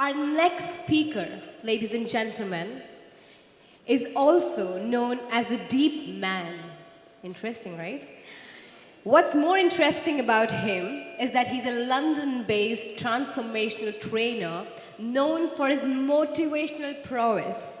Our next speaker, ladies and gentlemen, is also known as the Deep Man. Interesting, right? What's more interesting about him is that he's a London-based transformational trainer known for his motivational prowess,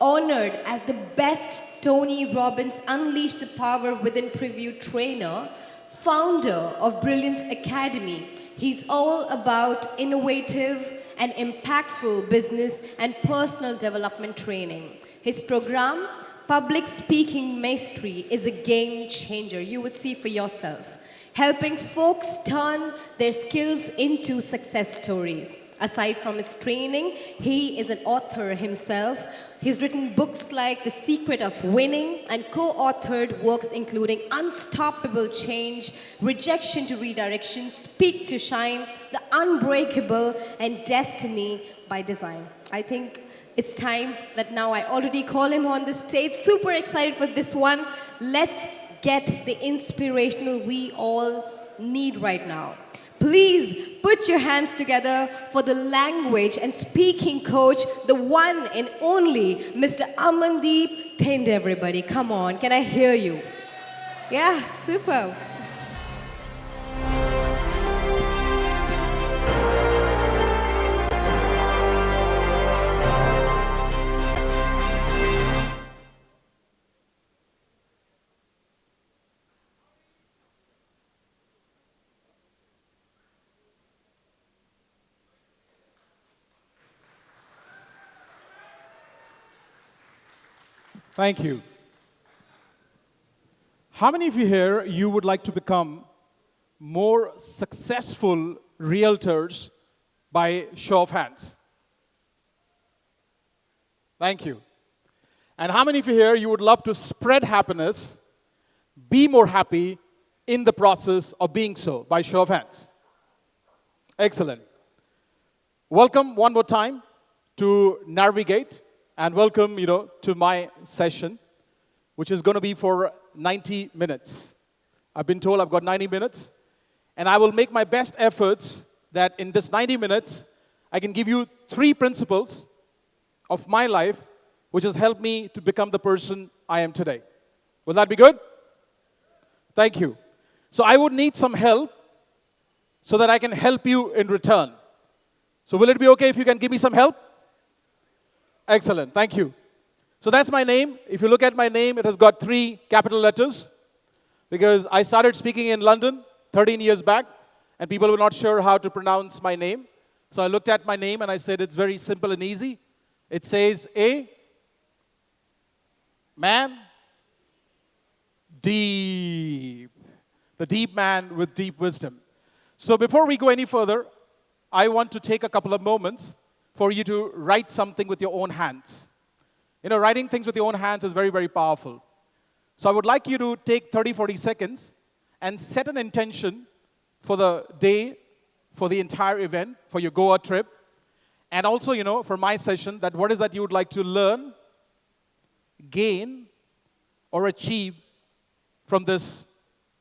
honored as the best Tony Robbins Unleash the Power Within preview trainer, founder of Brilliance Academy. He's all about innovative and impactful business and personal development training. His program, Public Speaking Mastery, is a game changer. You would see for yourself, helping folks turn their skills into success stories. Aside from his training, he is an author himself. He's written books like The Secret of Winning and co-authored works including Unstoppable Change, Rejection to Redirection, Speak to Shine, The Unbreakable, and Destiny by Design. I think it's time that now I already call him on the stage. Super excited for this one. Let's get the inspirational we all need right now. Please put your hands together for the language and speaking coach, the one and only Mr. Amandeep Thind, everybody. Come on, can I hear you? Yeah, super. Thank you. How many of you here, you would like to become more successful realtors by show of hands? Thank you. And how many of you here, you would love to spread happiness, be more happy in the process of being so, by show of hands? Excellent. Welcome one more time to NARVIGATE. And welcome, to my session, which is going to be for 90 minutes. I've been told I've got 90 minutes, and I will make my best efforts that in this 90 minutes, I can give you 3 principles of my life, which has helped me to become the person I am today. Will that be good? Thank you. So I would need some help so that I can help you in return. So will it be okay if you can give me some help? Excellent, thank you. So that's my name. If you look at my name, it has got 3 capital letters because I started speaking in London 13 years back and people were not sure how to pronounce my name. So I looked at my name and I said it's very simple and easy. It says A, man, deep. The deep man with deep wisdom. So before we go any further, I want to take a couple of moments for you to write something with your own hands. Writing things with your own hands is very, very powerful. So I would like you to take 30, 40 seconds and set an intention for the day, for the entire event, for your Goa trip, and also, for my session, that what is that you would like to learn, gain, or achieve from this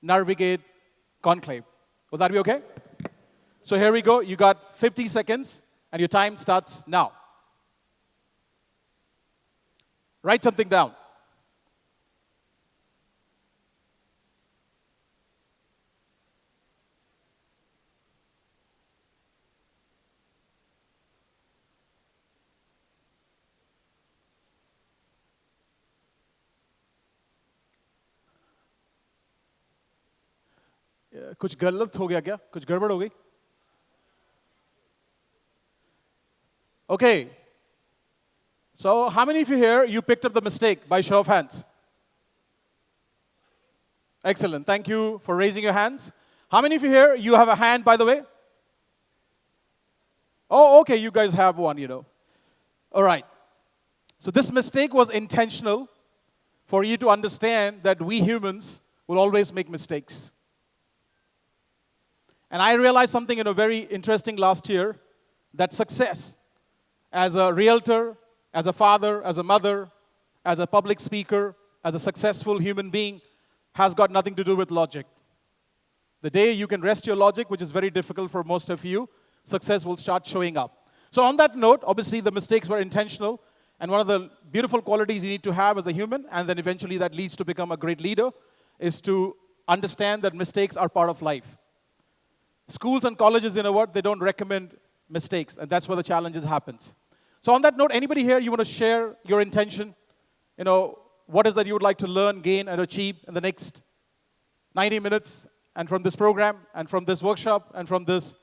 NARVIGATE conclave. Will that be okay? So here we go. You got 50 seconds. And your time starts now. Write something down. कुछ गलत हो गया क्या? कुछ गड़बड़ हो गई? Okay, so how many of you here, you picked up the mistake by show of hands? Excellent, thank you for raising your hands. How many of you here, you have a hand, by the way? Oh, okay, you guys have one, All right, so this mistake was intentional for you to understand that we humans will always make mistakes. And I realized something very interesting last year, that success as a realtor, as a father, as a mother, as a public speaker, as a successful human being, has got nothing to do with logic. The day you can rest your logic, which is very difficult for most of you, success will start showing up. So on that note, obviously the mistakes were intentional, and one of the beautiful qualities you need to have as a human, and then eventually that leads to become a great leader, is to understand that mistakes are part of life. Schools and colleges, you know what, they don't recommend mistakes, and that's where the challenges happens. So on that note, anybody here, you want to share your intention? You know, what is that you would like to learn, gain, and achieve in the next 90 minutes, and from this program, and from this workshop, and from this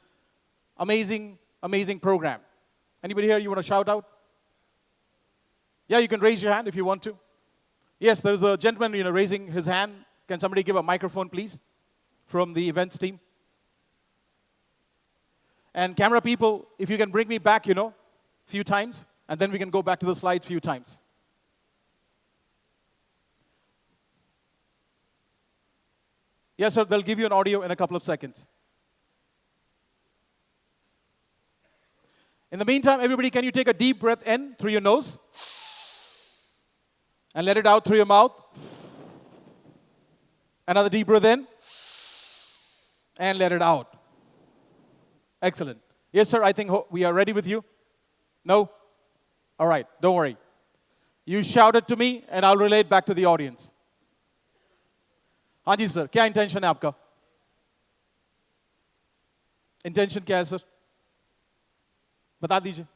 amazing, amazing program? Anybody here, you want to shout out? Yeah, you can raise your hand if you want to. Yes, there's a gentleman, you know, raising his hand. Can somebody give a microphone, please, from the events team? And camera people, if you can bring me back, you know, a few times, and then we can go back to the slides a few times. Yes, sir, they'll give you an audio in a couple of seconds. In the meantime, everybody, can you take a deep breath in through your nose and let it out through your mouth? Another deep breath in and let it out. Excellent. Yes, sir, I think we are ready with you. No? All right, don't worry. You shout it to me and I'll relate back to the audience. हाँ जी sir, क्या intention है आपका? Intention क्या है sir? बता दीजिए.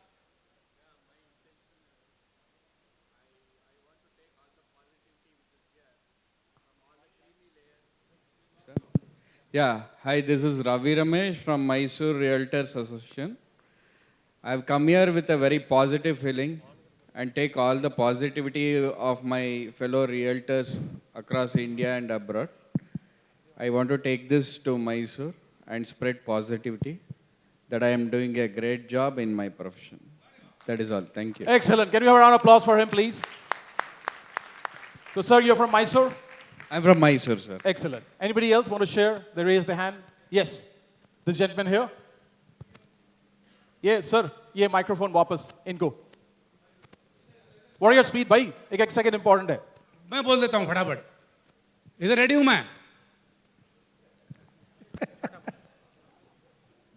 Yeah, hi, this is Ravi Ramesh from Mysore Realtors Association. I've come here with a very positive feeling and take all the positivity of my fellow realtors across India and abroad. I want to take this to Mysore and spread positivity that I am doing a great job in my profession. That is all. Thank you. Excellent. Can we have a round of applause for him, please? So, sir, you're from Mysore? I'm from Mysore, sir. Excellent. Anybody else want to share? They raise their hand. Yes. This gentleman here. Yes, sir. ये microphone वापस इनको. What are your speed, भाई? एक second important है. मैं बोल देता हूँ फटाफट. इधर रेडी हूँ मैं.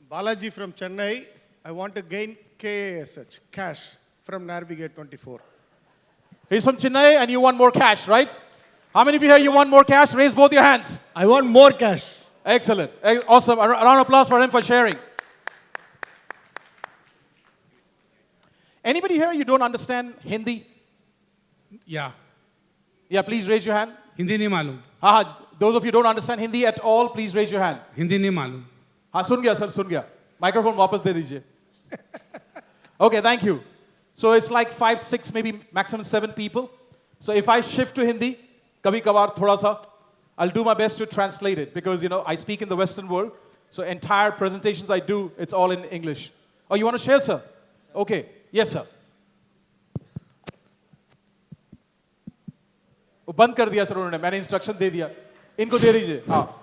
Balaji from Chennai. I want to gain KASH, cash, from NARVIGATE 24. He's from Chennai and you want more cash, right? How many of you here you want more cash? Raise both your hands. I want more cash. Excellent. Awesome. A round of applause for him for sharing. Anybody here you don't understand Hindi? या Yeah, please raise your hand. Hindi नहीं मालूम. Those of you who don't understand Hindi at all, please raise your hand. Hindi नहीं मालूम. हाँ सुन गया sir सुन गया. Microphone वापस दे दीजिए. Okay, thank you. So it's like 5, 6, maybe maximum 7 people. So if I shift to Hindi, kabhi kabar thoda sa, I'll do my best to translate it because you know I speak in the Western world. So entire presentations I do, it's all in English. Oh, you want to share, sir? Okay. Yes, sir. वो बंद कर दिया sir उन्होंने. मैंने instruction दे दिया. इनको दे दीजिए. हाँ.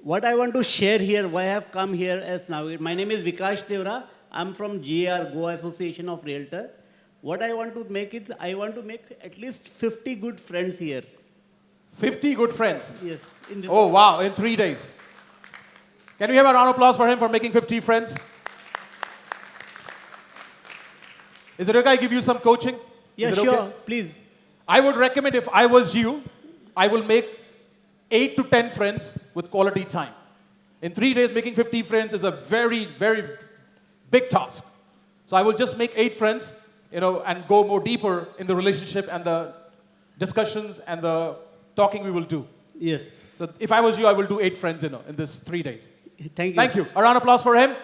What I want to share here, why I have come here as now, my name is Vikash Devra. I'm from GAR, Goa Association of Realtor. What I want to make it, I want to make at least 50 good friends here. 50 good friends. Yes. In this Oh, wow, in 3 days. Can we have a round of applause for him for making 50 friends? Is it okay I give you some coaching? Yeah, Is it sure, okay? please. I would recommend if I was you, I will make 8 to 10 friends with quality time. In 3 days, making 50 friends is a very, very big task. So I will just make 8 friends, you know, and go more deeper in the relationship and the discussions and the talking we will do. Yes. So if I was you, I will do 8 friends, you know, in this 3 days. Thank you. Thank you. A round of applause for him.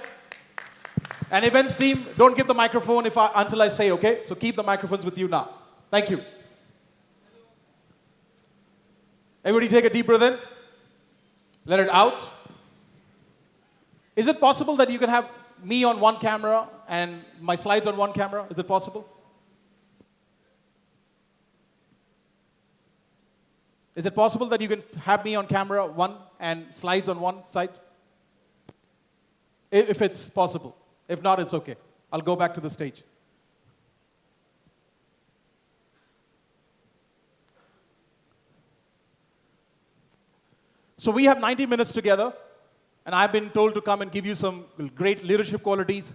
And events team, don't give the microphone until I say, okay? So keep the microphones with you now. Thank you. Everybody take a deep breath in. Let it out. Is it possible that you can have me on one camera and my slides on one camera? Is it possible? Is it possible that you can have me on camera one and slides on one side? If it's possible. If not, it's okay. I'll go back to the stage. So we have 90 minutes together, and I've been told to come and give you some great leadership qualities,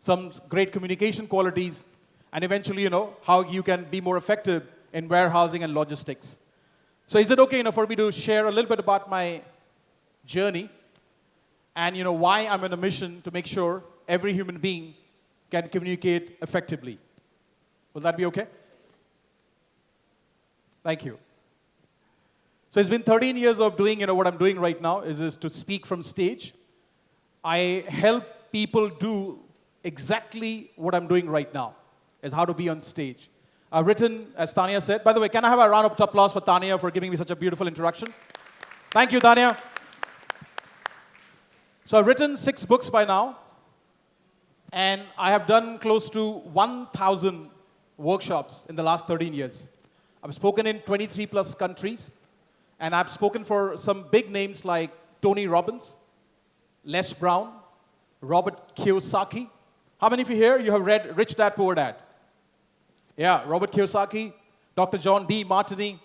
some great communication qualities, and eventually, how you can be more effective in warehousing and logistics. So is it okay, for me to share a little bit about my journey and, why I'm on a mission to make sure every human being can communicate effectively? Will that be okay? Thank you. So it's been 13 years of doing, what I'm doing right now is to speak from stage. I help people do exactly what I'm doing right now, is how to be on stage. I've written, as Tanya said, by the way, can I have a round of applause for Tanya for giving me such a beautiful introduction? Thank you, Tanya. So I've written 6 books by now, and I have done close to 1,000 workshops in the last 13 years. I've spoken in 23 plus countries, and I've spoken for some big names like Tony Robbins, Les Brown, Robert Kiyosaki. How many of you here, you have read Rich Dad, Poor Dad? Yeah, Robert Kiyosaki, Dr. John D. Martini,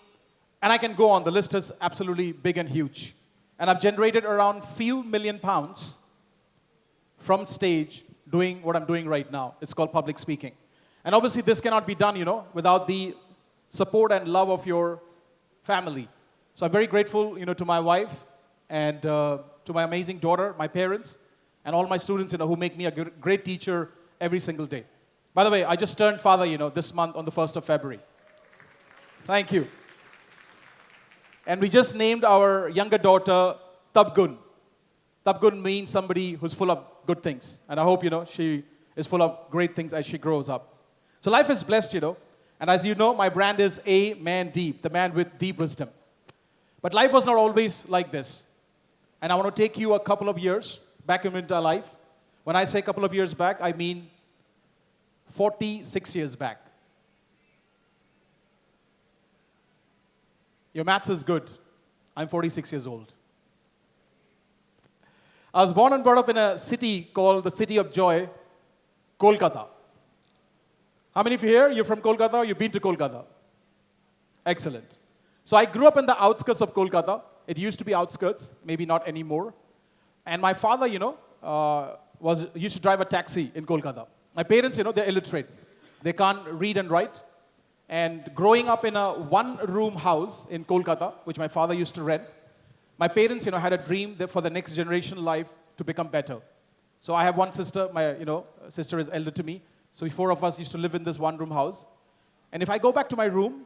and I can go on. The list is absolutely big and huge. And I've generated around few million pounds from stage doing what I'm doing right now. It's called public speaking. And obviously this cannot be done, without the support and love of your family. So I'm very grateful, to my wife and to my amazing daughter, my parents, and all my students, who make me a great teacher every single day. By the way, I just turned father, this month on the 1st of February. Thank you. And we just named our younger daughter Tabgun. Tabgun means somebody who's full of good things. And I hope, she is full of great things as she grows up. So life is blessed, And as you know, my brand is Amandeep, the man with deep wisdom. But life was not always like this. And I want to take you a couple of years back into our life. When I say a couple of years back, I mean 46 years back. Your maths is good. I'm 46 years old. I was born and brought up in a city called the City of Joy, Kolkata. How many of you here, you're from Kolkata or you've been to Kolkata? Excellent. So I grew up in the outskirts of Kolkata. It used to be outskirts, maybe not anymore. And my father, used to drive a taxi in Kolkata. My parents, they're illiterate. They can't read and write. And growing up in a one-room house in Kolkata, which my father used to rent, my parents, had a dream that for the next generation life to become better. So I have one sister. My, sister is elder to me. So we 4 of us used to live in this one-room house. And if I go back to my room,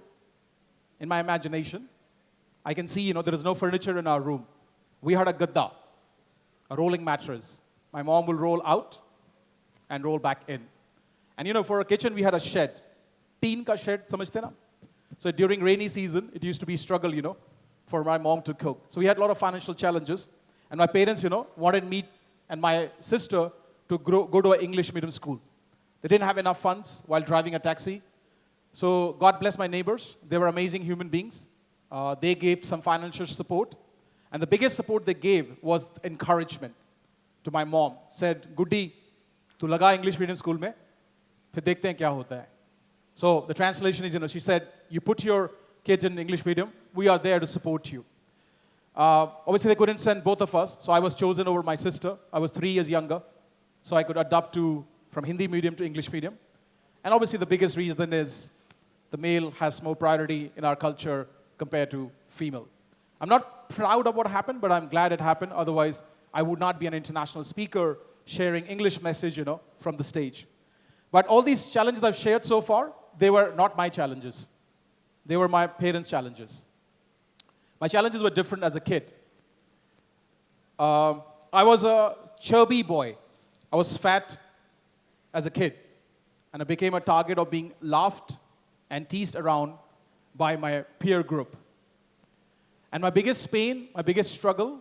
in my imagination, I can see, there is no furniture in our room. We had a gadda, a rolling mattress. My mom will roll out and roll back in. And, for a kitchen, we had a shed. Teen ka shed, samajhte na? So during rainy season, it used to be struggle, for my mom to cook. So we had a lot of financial challenges. And my parents, wanted me and my sister to go to an English medium school. They didn't have enough funds while driving a taxi. So God bless my neighbors. They were amazing human beings. They gave some financial support. And the biggest support they gave was encouragement to my mom. Said, Goody, tu laga English medium school mein, phir dekhte hain kya hota hai. So the translation is, she said, you put your kids in English medium, we are there to support you. Obviously, they couldn't send both of us, so I was chosen over my sister. I was 3 years younger, so I could adapt from Hindi medium to English medium. And obviously, the biggest reason is the male has more priority in our culture compared to female. I'm not proud of what happened, but I'm glad it happened. Otherwise, I would not be an international speaker sharing English message, from the stage. But all these challenges I've shared so far, they were not my challenges. They were my parents' challenges. My challenges were different as a kid. I was a chubby boy. I was fat as a kid. And I became a target of being laughed and teased around by my peer group. And my biggest pain, my biggest struggle,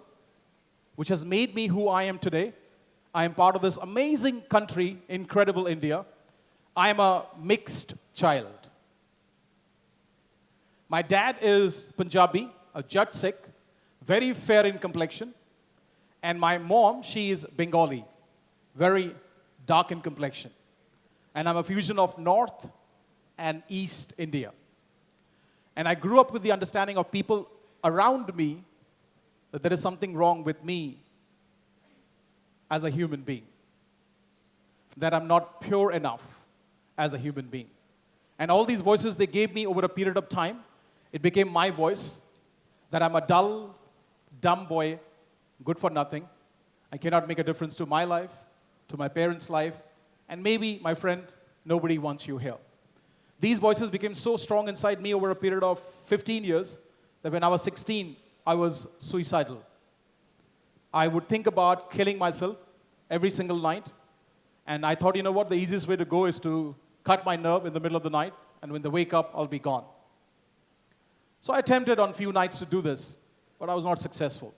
which has made me who I am today, I am part of this amazing country, incredible India. I am a mixed child. My dad is Punjabi, a Jat Sikh, very fair in complexion. And my mom, she is Bengali, very dark in complexion. And I'm a fusion of North and East India. And I grew up with the understanding of people around me that there is something wrong with me as a human being. that I'm not pure enough as a human being. And all these voices they gave me over a period of time, it became my voice that I'm a dull, dumb boy, good for nothing. I cannot make a difference to my life, to my parents' life, and maybe, my friend, nobody wants you here. These voices became so strong inside me over a period of 15 years that when I was 16, I was suicidal. I would think about killing myself every single night. And I thought, you know what, the easiest way to go is to cut my nerve in the middle of the night, and when they wake up, I'll be gone. So I attempted on a few nights to do this, but I was not successful.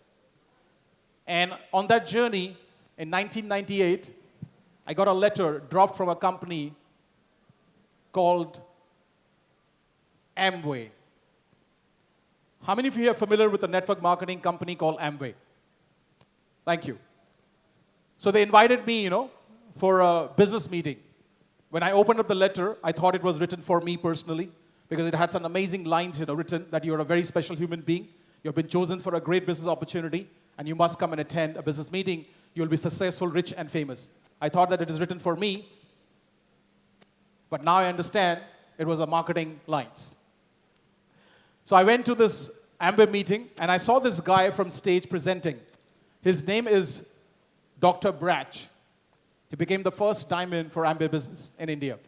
And on that journey, in 1998, I got a letter dropped from a company called Amway. How many of you are familiar with a network marketing company called Amway? Thank you. So they invited me, for a business meeting. When I opened up the letter, I thought it was written for me personally because it had some amazing lines, written that you're a very special human being. You've been chosen for a great business opportunity, and you must come and attend a business meeting. You'll be successful, rich, and famous. I thought that it is written for me, but now I understand it was a marketing lines. So I went to this Amway meeting, and I saw this guy from stage presenting. His name is Dr. Brach. He became the first diamond for Amway business in India.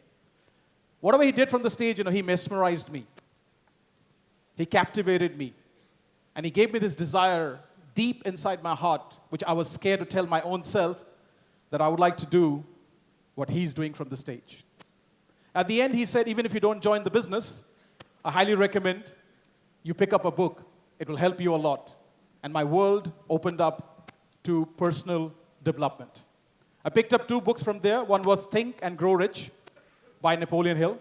Whatever he did from the stage, he mesmerized me. He captivated me. And he gave me this desire deep inside my heart, which I was scared to tell my own self, that I would like to do what he's doing from the stage. At the end, he said, even if you don't join the business, I highly recommend you pick up a book. It will help you a lot. And my world opened up to personal development. I picked up 2 books from there. One was Think and Grow Rich by Napoleon Hill.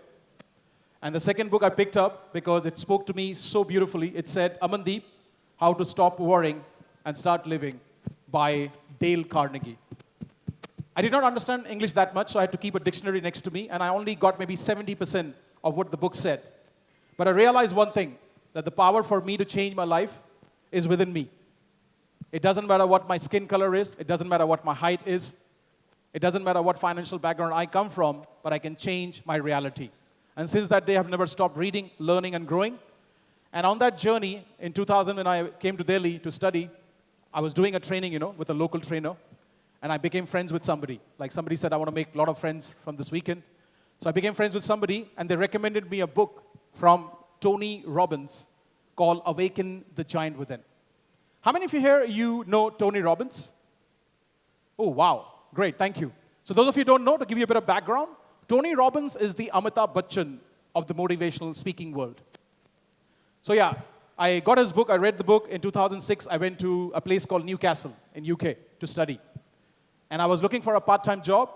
And the second book I picked up because it spoke to me so beautifully. It said, Amandeep, How to Stop Worrying and Start Living by Dale Carnegie. I did not understand English that much, so I had to keep a dictionary next to me, and I only got maybe 70% of what the book said. But I realized one thing, that the power for me to change my life is within me. It doesn't matter what my skin color is. It doesn't matter what my height is. It doesn't matter what financial background I come from, but I can change my reality. And since that day, I've never stopped reading, learning, and growing. And on that journey, in 2000, when I came to Delhi to study, I was doing a training, with a local trainer. And I became friends with somebody. Like somebody said, I want to make a lot of friends from this weekend. So I became friends with somebody, and they recommended me a book from Tony Robbins called Awaken the Giant Within. How many of you here, you know Tony Robbins? Oh, wow. Great, thank you. So those of you who don't know, to give you a bit of background, Tony Robbins is the Amitabh Bachchan of the motivational speaking world. So yeah, I got his book, I read the book. In 2006, I went to a place called Newcastle in UK to study. And I was looking for a part-time job.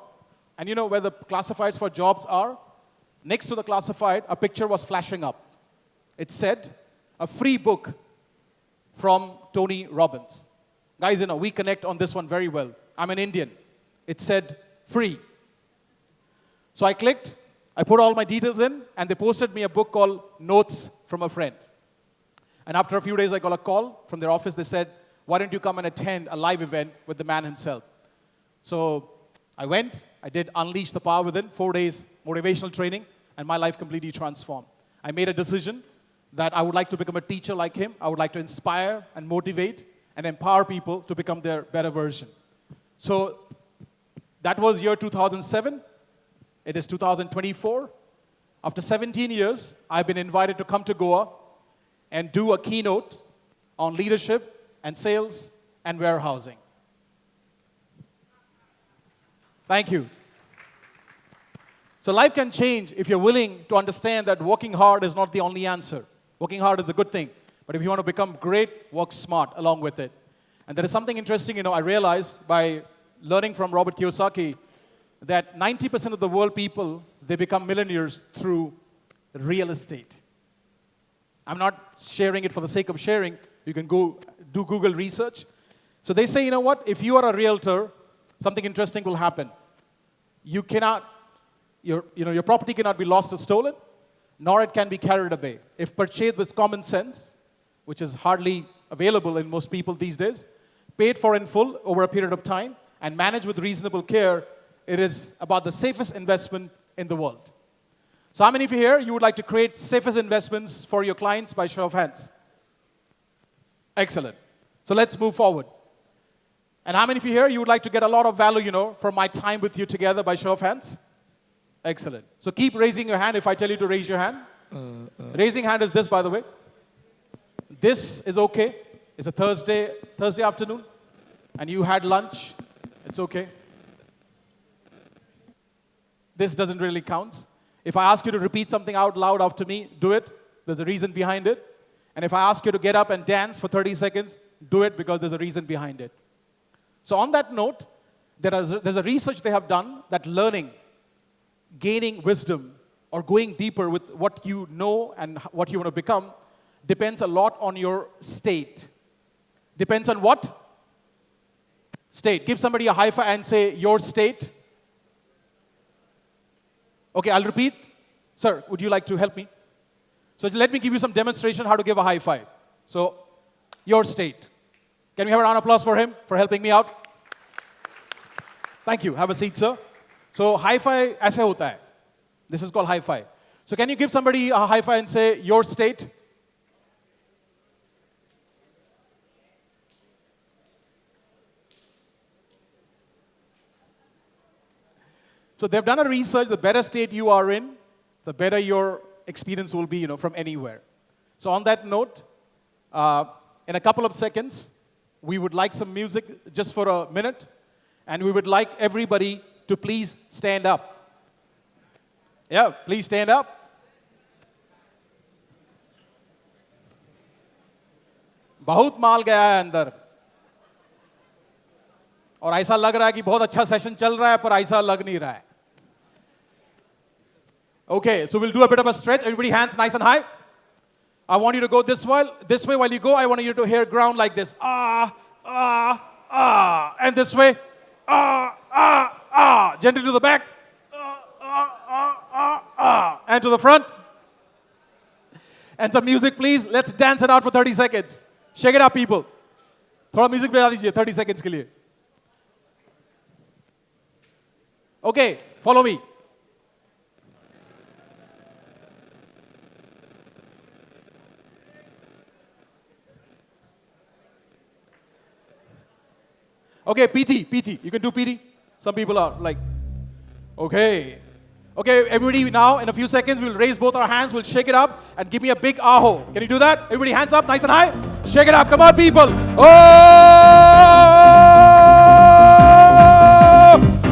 And you know where the classifieds for jobs are? Next to the classified, a picture was flashing up. It said, a free book from Tony Robbins. Guys, we connect on this one very well. I'm an Indian. It said, free. So I clicked, I put all my details in, and they posted me a book called Notes from a Friend. And after a few days, I got a call from their office. They said, why don't you come and attend a live event with the man himself? So I went, I did Unleash the Power Within, 4 days motivational training, and my life completely transformed. I made a decision that I would like to become a teacher like him. I would like to inspire and motivate and empower people to become their better version. So that was year 2007. It is 2024. After 17 years, I've been invited to come to Goa and do a keynote on leadership and sales and warehousing. Thank you. So life can change if you're willing to understand that working hard is not the only answer. Working hard is a good thing. But if you want to become great, work smart along with it. And there is something interesting, I realized by learning from Robert Kiyosaki that 90% of the world people, they become millionaires through real estate. I'm not sharing it for the sake of sharing. You can go do Google research. So they say, if you are a realtor, something interesting will happen. You cannot, your property cannot be lost or stolen, nor it can be carried away. If purchased with common sense, which is hardly available in most people these days, paid for in full over a period of time, and managed with reasonable care, it is about the safest investment in the world. So how many of you here, you would like to create safest investments for your clients by show of hands? Excellent. So let's move forward. And how many of you here, you would like to get a lot of value, from my time with you together by show of hands? Excellent. So keep raising your hand if I tell you to raise your hand. Raising hand is this, by the way. This is okay. It's a Thursday afternoon, and you had lunch. It's okay. This doesn't really count. If I ask you to repeat something out loud after me, do it. There's a reason behind it. And if I ask you to get up and dance for 30 seconds, do it because there's a reason behind it. So on that note, there's a research they have done that learning, gaining wisdom, or going deeper with what you know and what you want to become depends a lot on your state. Depends on what? State. Give somebody a high five and say, your state. Okay, I'll repeat. Sir, would you like to help me? So let me give you some demonstration how to give a high five. So, your state. Can we have a round of applause for him for helping me out? Thank you. Have a seat, sir. So, high five ऐसे होता है. This is called high five. So, can you give somebody a high five and say, your state? So they've done a research, the better state you are in, the better your experience will be, from anywhere. So on that note, in a couple of seconds, we would like some music just for a minute, and we would like everybody to please stand up. Yeah, please stand up. बहुत माल गया है अंदर और ऐसा लग रहा है कि बहुत अच्छा सेशन चल रहा है पर ऐसा लग नहीं रहा है. Okay, so we'll do a bit of a stretch. Everybody hands nice and high. I want you to go this way while you go. I want you to hear ground like this. Ah, ah, ah. And this way. Ah, ah, ah. Gently to the back. Ah, ah, ah, ah, ah. And to the front. And some music, please. Let's dance it out for 30 seconds. Shake it up, people. थोड़ा music बजा दीजिए 30 seconds के लिए. Okay, follow me. Okay, PT. You can do PT. Some people are like, okay. Okay, everybody now, in a few seconds, we'll raise both our hands, we'll shake it up, and give me a big aho. Can you do that? Everybody hands up, nice and high. Shake it up, come on, people. Oh!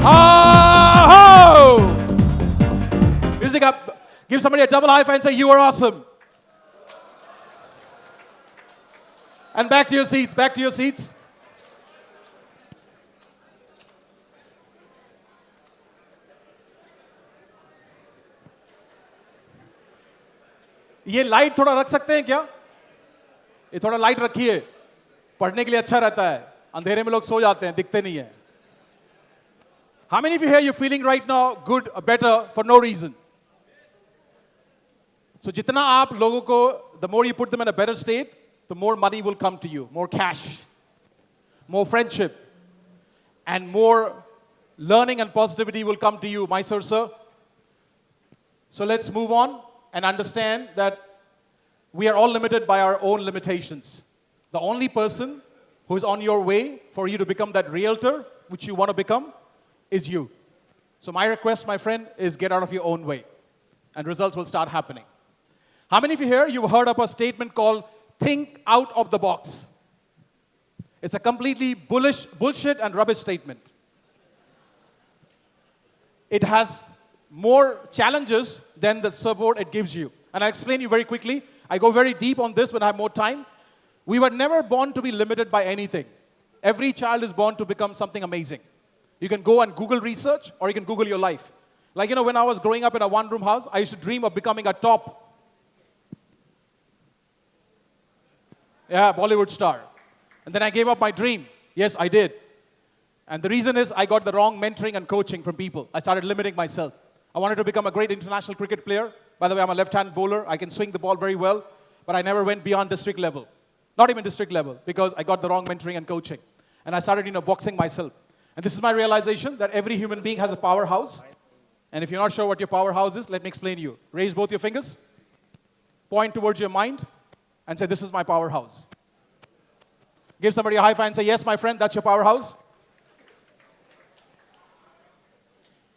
Aho! Music up. Give somebody a double high five and say, you are awesome. And back to your seats, back to your seats. ये light थोड़ा रख सकते हैं क्या? ये थोड़ा light रखिए. पढ़ने के लिए अच्छा रहता है. अंधेरे में लोग सो जाते हैं, दिखते नहीं है. How many of you here you're feeling right now good or better for no reason? So जितना आप लोगों को, the more you put them in a better state, the more money will come to you, more cash, more friendship, and more learning and positivity will come to you, my sir. So let's move on and understand that we are all limited by our own limitations. The only person who is on your way for you to become that realtor which you want to become is you. So my request, my friend, is get out of your own way, and results will start happening. How many of you here, you've heard of a statement called think out of the box? It's a completely bullshit and rubbish statement. It has more challenges than the support it gives you. And I'll explain you very quickly. I go very deep on this when I have more time. We were never born to be limited by anything. Every child is born to become something amazing. You can go and Google research, or you can Google your life. Like, when I was growing up in a one-room house, I used to dream of becoming a top Bollywood star. And then I gave up my dream. Yes, I did. And the reason is I got the wrong mentoring and coaching from people. I started limiting myself. I wanted to become a great international cricket player. By the way, I'm a left-hand bowler. I can swing the ball very well. But I never went beyond district level. Not even district level, because I got the wrong mentoring and coaching. And I started, boxing myself. And this is my realization that every human being has a powerhouse. And if you're not sure what your powerhouse is, let me explain to you. Raise both your fingers, point towards your mind, and say, this is my powerhouse. Give somebody a high five and say, yes, my friend, that's your powerhouse.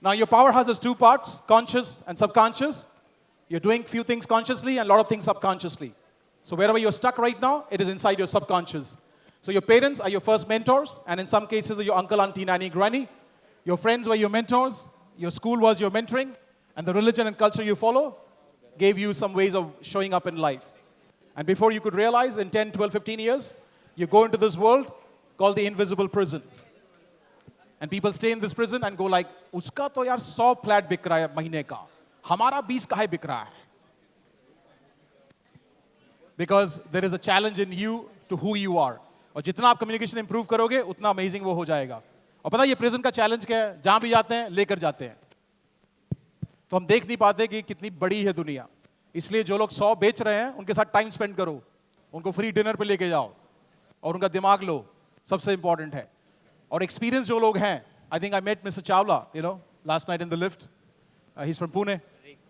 Now, your powerhouse has two parts, conscious and subconscious. You're doing few things consciously and a lot of things subconsciously. So wherever you're stuck right now, it is inside your subconscious. So your parents are your first mentors, and in some cases, your uncle, auntie, nanny, granny. Your friends were your mentors. Your school was your mentoring. And the religion and culture you follow gave you some ways of showing up in life. And before you could realize, in 10, 12, 15 years, you go into this world called the invisible prison. And people stay in this prison and go like, "Uska to yaar 100 flat बिक रहा है महीने का, हमारा 20 काहे बिक रहा है?" Because there is a challenge in you to who you are. और जितना आप communication improve करोगे, उतना amazing वो हो जाएगा. और पता है ये prison का challenge क्या है? जहाँ भी जाते हैं, लेकर जाते हैं. तो हम देख नहीं पाते कि कितनी बड़ी है दुनिया. इसलिए जो लोग 100 बेच रहे हैं, उनके साथ time spend करो. उनको free dinner पे लेके जाओ. और उनका दिमाग लो. सबसे important है. और experience जो लोग हैं, I think I met Mr. Chawla, last night in the lift. He's from Pune.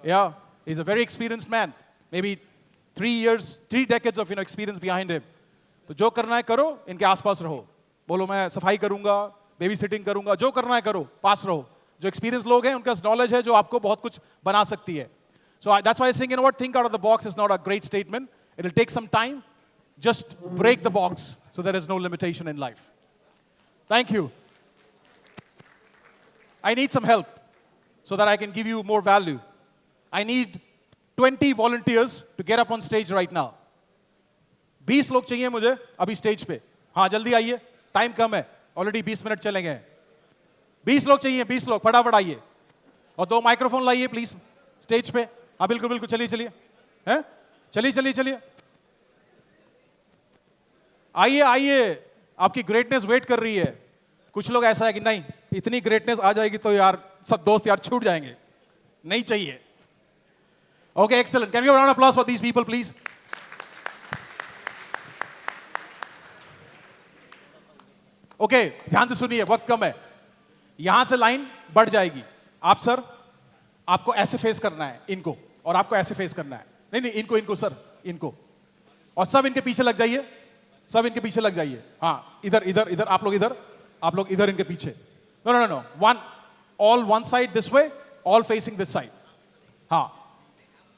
Yeah, he's a very experienced man. Maybe 3 decades of experience behind him. तो जो करना है करो, इनके आसपास रहो. बोलो मैं सफाई करूंगा, बेबी सिटिंग करूंगा, जो करना है करो, पास रहो. जो एक्सपीरियंस लोग हैं, उनका नॉलेज है जो आपको बहुत कुछ बना सकती है. So that's why I think, think out of the box is not a great statement. It'll take some time. Just break the box so there is no limitation in life. Thank you. I need some help so that I can give you more value. I need 20 volunteers to get up on stage right now. 20 लोग चाहिए मुझे अभी stage पे. हाँ जल्दी आइए, time कम है, already 20 minute चले गए. 20 लोग चाहिए, 20 लोग फटाफट आइए. और 2 माइक्रोफोन लाइए प्लीज स्टेज पे. हाँ बिल्कुल बिल्कुल, चलिए चलिए, हैं चलिए चलिए चलिए, आइए आइए. आपकी ग्रेटनेस वेट कर रही है. कुछ लोग ऐसा है कि नहीं, इतनी ग्रेटनेस आ जाएगी तो यार सब दोस्त यार छूट जाएंगे, नहीं चाहिए. Okay, excellent. Can we have a round of applause for these people, please? Okay, ध्यान से सुनिए, वक्त कम है. यहां से लाइन बढ़ जाएगी. आप सर, आपको ऐसे फेस करना है इनको, और आपको ऐसे फेस करना है. नहीं नहीं, इनको सर, इनको. और सब इनके पीछे लग जाइए, सब इनके पीछे लग जाइए. हाँ, इधर इधर इधर, आप लोग इधर इनके पीछे. No. All one side this way, all facing this side. हाँ.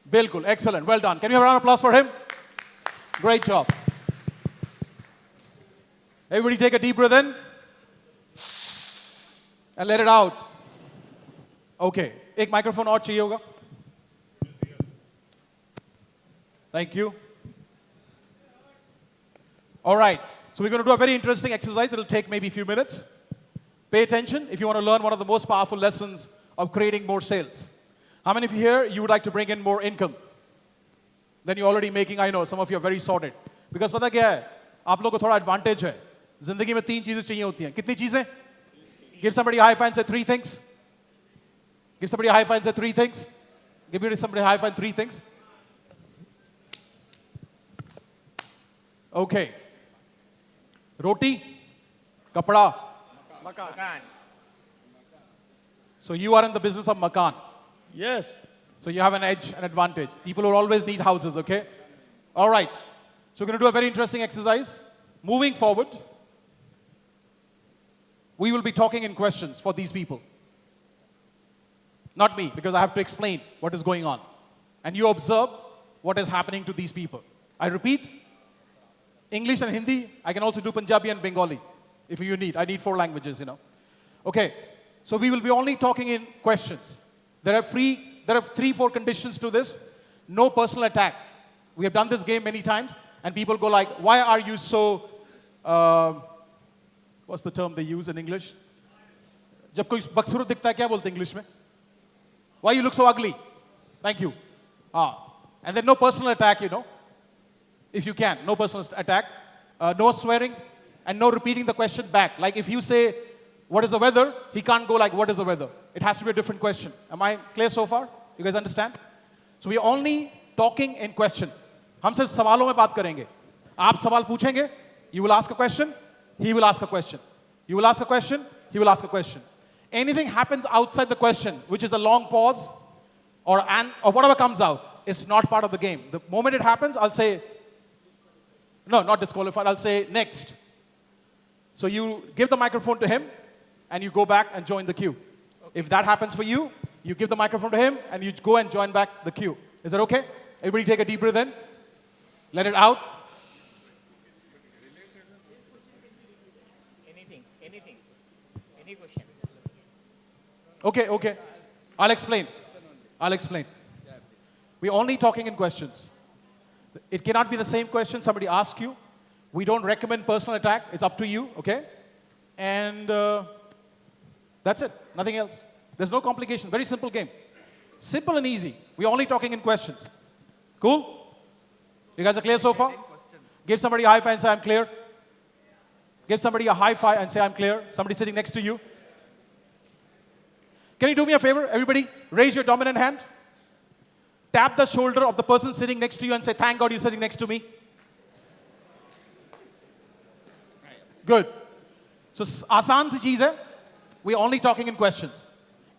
Bilkul, excellent, well done. Can you have a round of applause for him? Great job. Everybody take a deep breath in and let it out. Okay, एक microphone और चाहिए होगा. Thank you. All right, so we're going to do a very interesting exercise. It'll take maybe a few minutes. Pay attention if you want to learn one of the most powerful lessons of creating more sales. How many of you here, you would like to bring in more income than you're already making? I know, some of you are very sorted. Because पता क्या है, आप लोगों को थोड़ा advantage है. जिंदगी में 3 चीजें चाहिए होती हैं. कितनी चीजें? Give somebody a high five and say 3 things. Give somebody a high five and say 3 things. Give somebody a high five and 3 things. Okay. Roti, kapda, Makan. So you are in the business of makan. Yes. So you have an edge, an advantage. People will always need houses, okay? All right. So we're going to do a very interesting exercise. Moving forward, we will be talking in questions for these people. Not me, because I have to explain what is going on. And you observe what is happening to these people. I repeat, English and Hindi. I can also do Punjabi and Bengali if you need. I need 4 languages, Okay. So we will be only talking in questions. There are 3-4 conditions to this. No personal attack. We have done this game many times, and people go like, why are you so, what's the term they use in English? जब कोई बकसूरत दिखता है क्या बोलते हैं English में? Why you look so ugly? Thank you. And then no personal attack, If you can, no personal attack. No swearing, and no repeating the question back. Like if you say, what is the weather? He can't go like, what is the weather? It has to be a different question. Am I clear so far? You guys understand? So we are only talking in question. हम सिर्फ सवालों में बात करेंगे. आप सवाल पूछेंगे, you will ask a question, he will ask a question. You will ask a question, he will ask a question. Anything happens outside the question, which is a long pause or whatever comes out, is not part of the game. The moment it happens, I'll say, no, not disqualified, I'll say next. So you give the microphone to him, and you go back and join the queue. If that happens for you, you give the microphone to him, and you go and join back the queue. Is that okay? Everybody take a deep breath in. Let it out. Anything. Any question. Okay. I'll explain. We're only talking in questions. It cannot be the same question somebody asks you. We don't recommend personal attack. It's up to you, okay? And that's it. Nothing else. There's no complication. Very simple game. Simple and easy. We're only talking in questions. Cool? You guys are clear so far? Give somebody a high five and say, I'm clear. Give somebody a high five and say, I'm clear. Somebody sitting next to you. Can you do me a favor? Everybody, raise your dominant hand. Tap the shoulder of the person sitting next to you and say, thank God you're sitting next to me. Good. So, आसान सी चीज है. We're only talking in questions.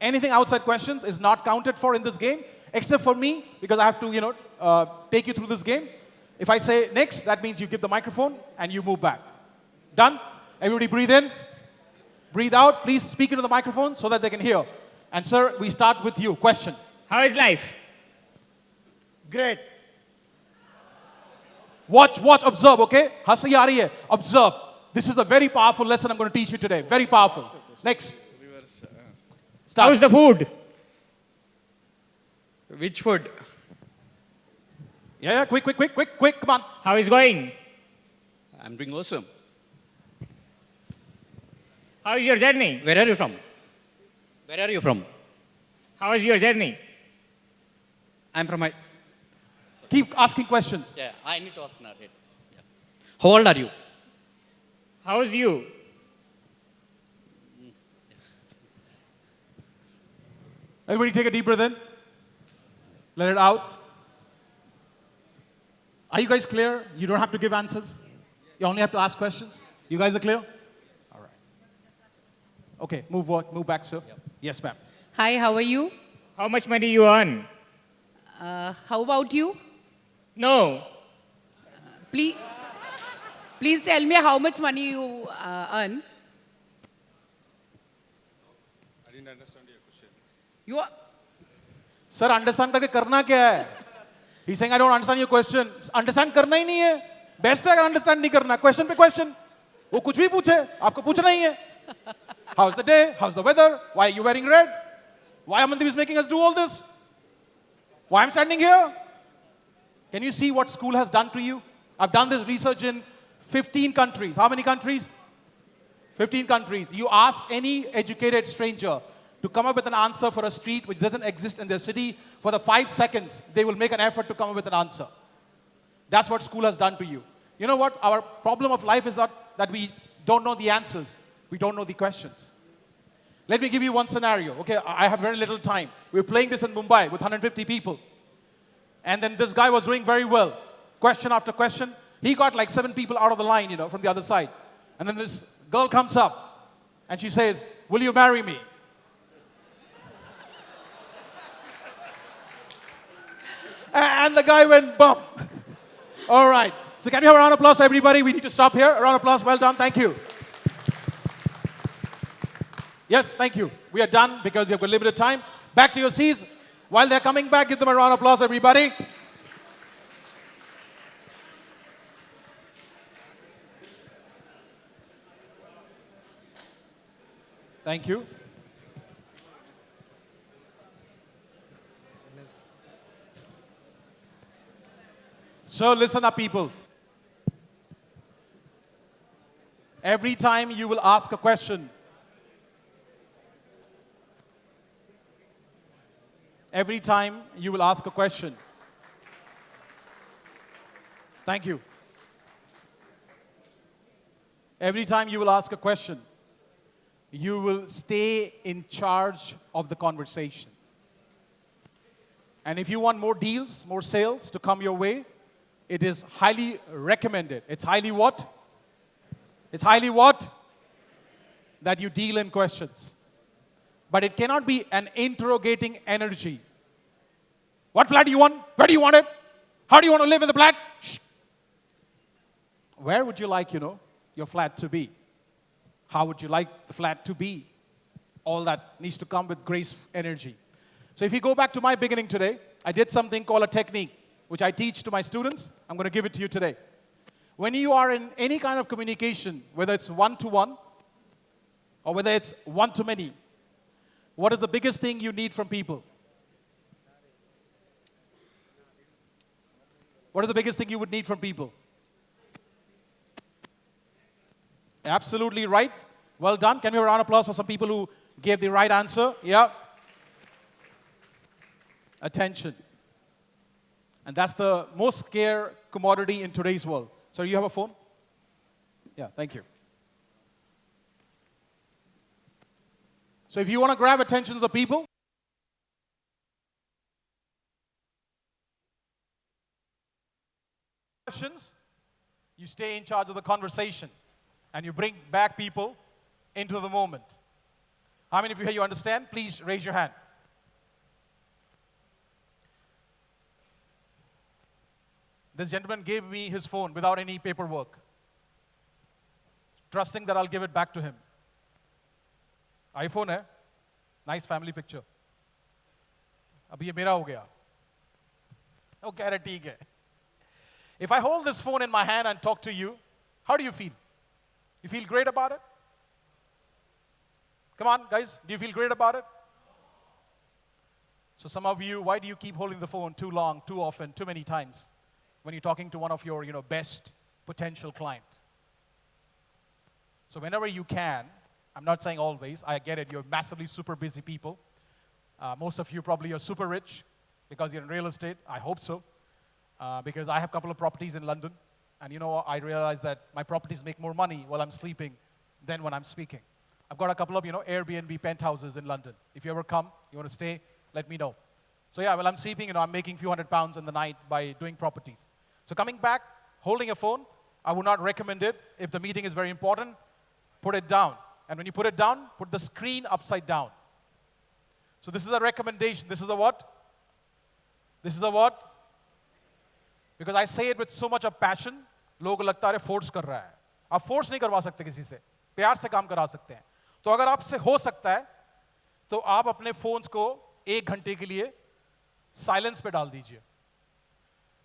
Anything outside questions is not counted for in this game, except for me, because I have to, take you through this game. If I say next, that means you give the microphone and you move back. Done? Everybody breathe in. Breathe out. Please speak into the microphone so that they can hear. And sir, we start with you. Question. How is life? Great. Watch, observe, okay? Hasi aa rahi hai. Observe. This is a very powerful lesson I'm going to teach you today. Very powerful. Next. Start. How's the food? Which food? Yeah, quick, come on. How is going? I'm doing awesome. How is your journey? Where are you from? Where are you from? How is your journey? I'm from my... Keep asking questions. Yeah, I need to ask now. Yeah. How old are you? How's you? Everybody take a deep breath in. Let it out. Are you guys clear? You don't have to give answers. You only have to ask questions. You guys are clear? All right. Okay, move back, sir. Yep. Yes, ma'am. Hi, how are you? How much money you earn? How about you? No. Please tell me how much money you earn. I didn't understand your question. You are, Sir, understand करके करना क्या है? He's saying I don't understand your question. Understand करना ही नहीं है. Best है अगर understand नहीं करना. Question पे question. वो कुछ भी पूछे, आपको पूछना ही है. How's the day? How's the weather? Why are you wearing red? Why Amandeep is making us do all this? Why I'm standing here? Can you see what school has done to you? I've done this research in 15 countries. How many countries? 15 countries. You ask any educated stranger to come up with an answer for a street which doesn't exist in their city, for the 5 seconds, they will make an effort to come up with an answer. That's what school has done to you. You know what? Our problem of life is not that we don't know the answers. We don't know the questions. Let me give you one scenario. Okay, I have very little time. We were playing this in Mumbai with 150 people. And then this guy was doing very well. Question after question. He got like 7 people out of the line, from the other side. And then this girl comes up and she says, will you marry me? And the guy went bump. All right. So can we have a round of applause for everybody? We need to stop here. A round of applause. Well done. Thank you. Yes, thank you. We are done because we have got limited time. Back to your seats. While they're coming back, give them a round of applause, everybody. Thank you. So listen up, people. Every time you will ask a question, every time you will ask a question. Thank you. Every time you will ask a question, you will stay in charge of the conversation. And if you want more deals, more sales to come your way, it is highly recommended. It's highly what? It's highly what? that you deal in questions. But it cannot be an interrogating energy. What flat do you want? Where do you want it? How do you want to live in the flat? Shh. Where would you like, your flat to be? How would you like the flat to be? All that needs to come with grace energy. So if you go back to my beginning today, I did something called a technique, which I teach to my students. I'm going to give it to you today. When you are in any kind of communication, whether it's one-to-one or whether it's one-to-many, what is the biggest thing you need from people? What is the biggest thing you would need from people? Absolutely right. Well done. Can we have a round of applause for some people who gave the right answer? Yeah. Attention. And that's the most scarce commodity in today's world. So you have a phone? Yeah, thank you. So if you want to grab attentions of people, questions, you stay in charge of the conversation and you bring back people into the moment. How many of you here you understand? Please raise your hand. This gentleman gave me his phone without any paperwork, trusting that I'll give it back to him. iPhone है, nice family picture. अब ये मेरा हो गया. वो कह रहा ठीक है. If I hold this phone in my hand and talk to you, how do you feel? You feel great about it? Come on, guys, do you feel great about it? So some of you, why do you keep holding the phone too long, too often, too many times when you're talking to one of your, best potential client? So whenever you can, I'm not saying always, I get it, you're massively super busy people. Most of you probably are super rich because you're in real estate. I hope so. Because I have a couple of properties in London. And I realize that my properties make more money while I'm sleeping than when I'm speaking. I've got a couple of, Airbnb penthouses in London. If you ever come, you want to stay, let me know. So yeah, while I'm sleeping, I'm making a few £100 in the night by doing properties. So coming back, holding a phone, I would not recommend it. If the meeting is very important, put it down. And when you put it down, put the screen upside down. So this is a recommendation. This is a what? This is a what? Because I say it with so much of passion, लोगों को लगता है force कर रहा है. आप force नहीं करवा सकते किसी से. प्यार से काम करा सकते हैं. तो अगर आपसे हो सकता है, तो आप अपने phones को 1 घंटे के लिए silence पे डाल दीजिए.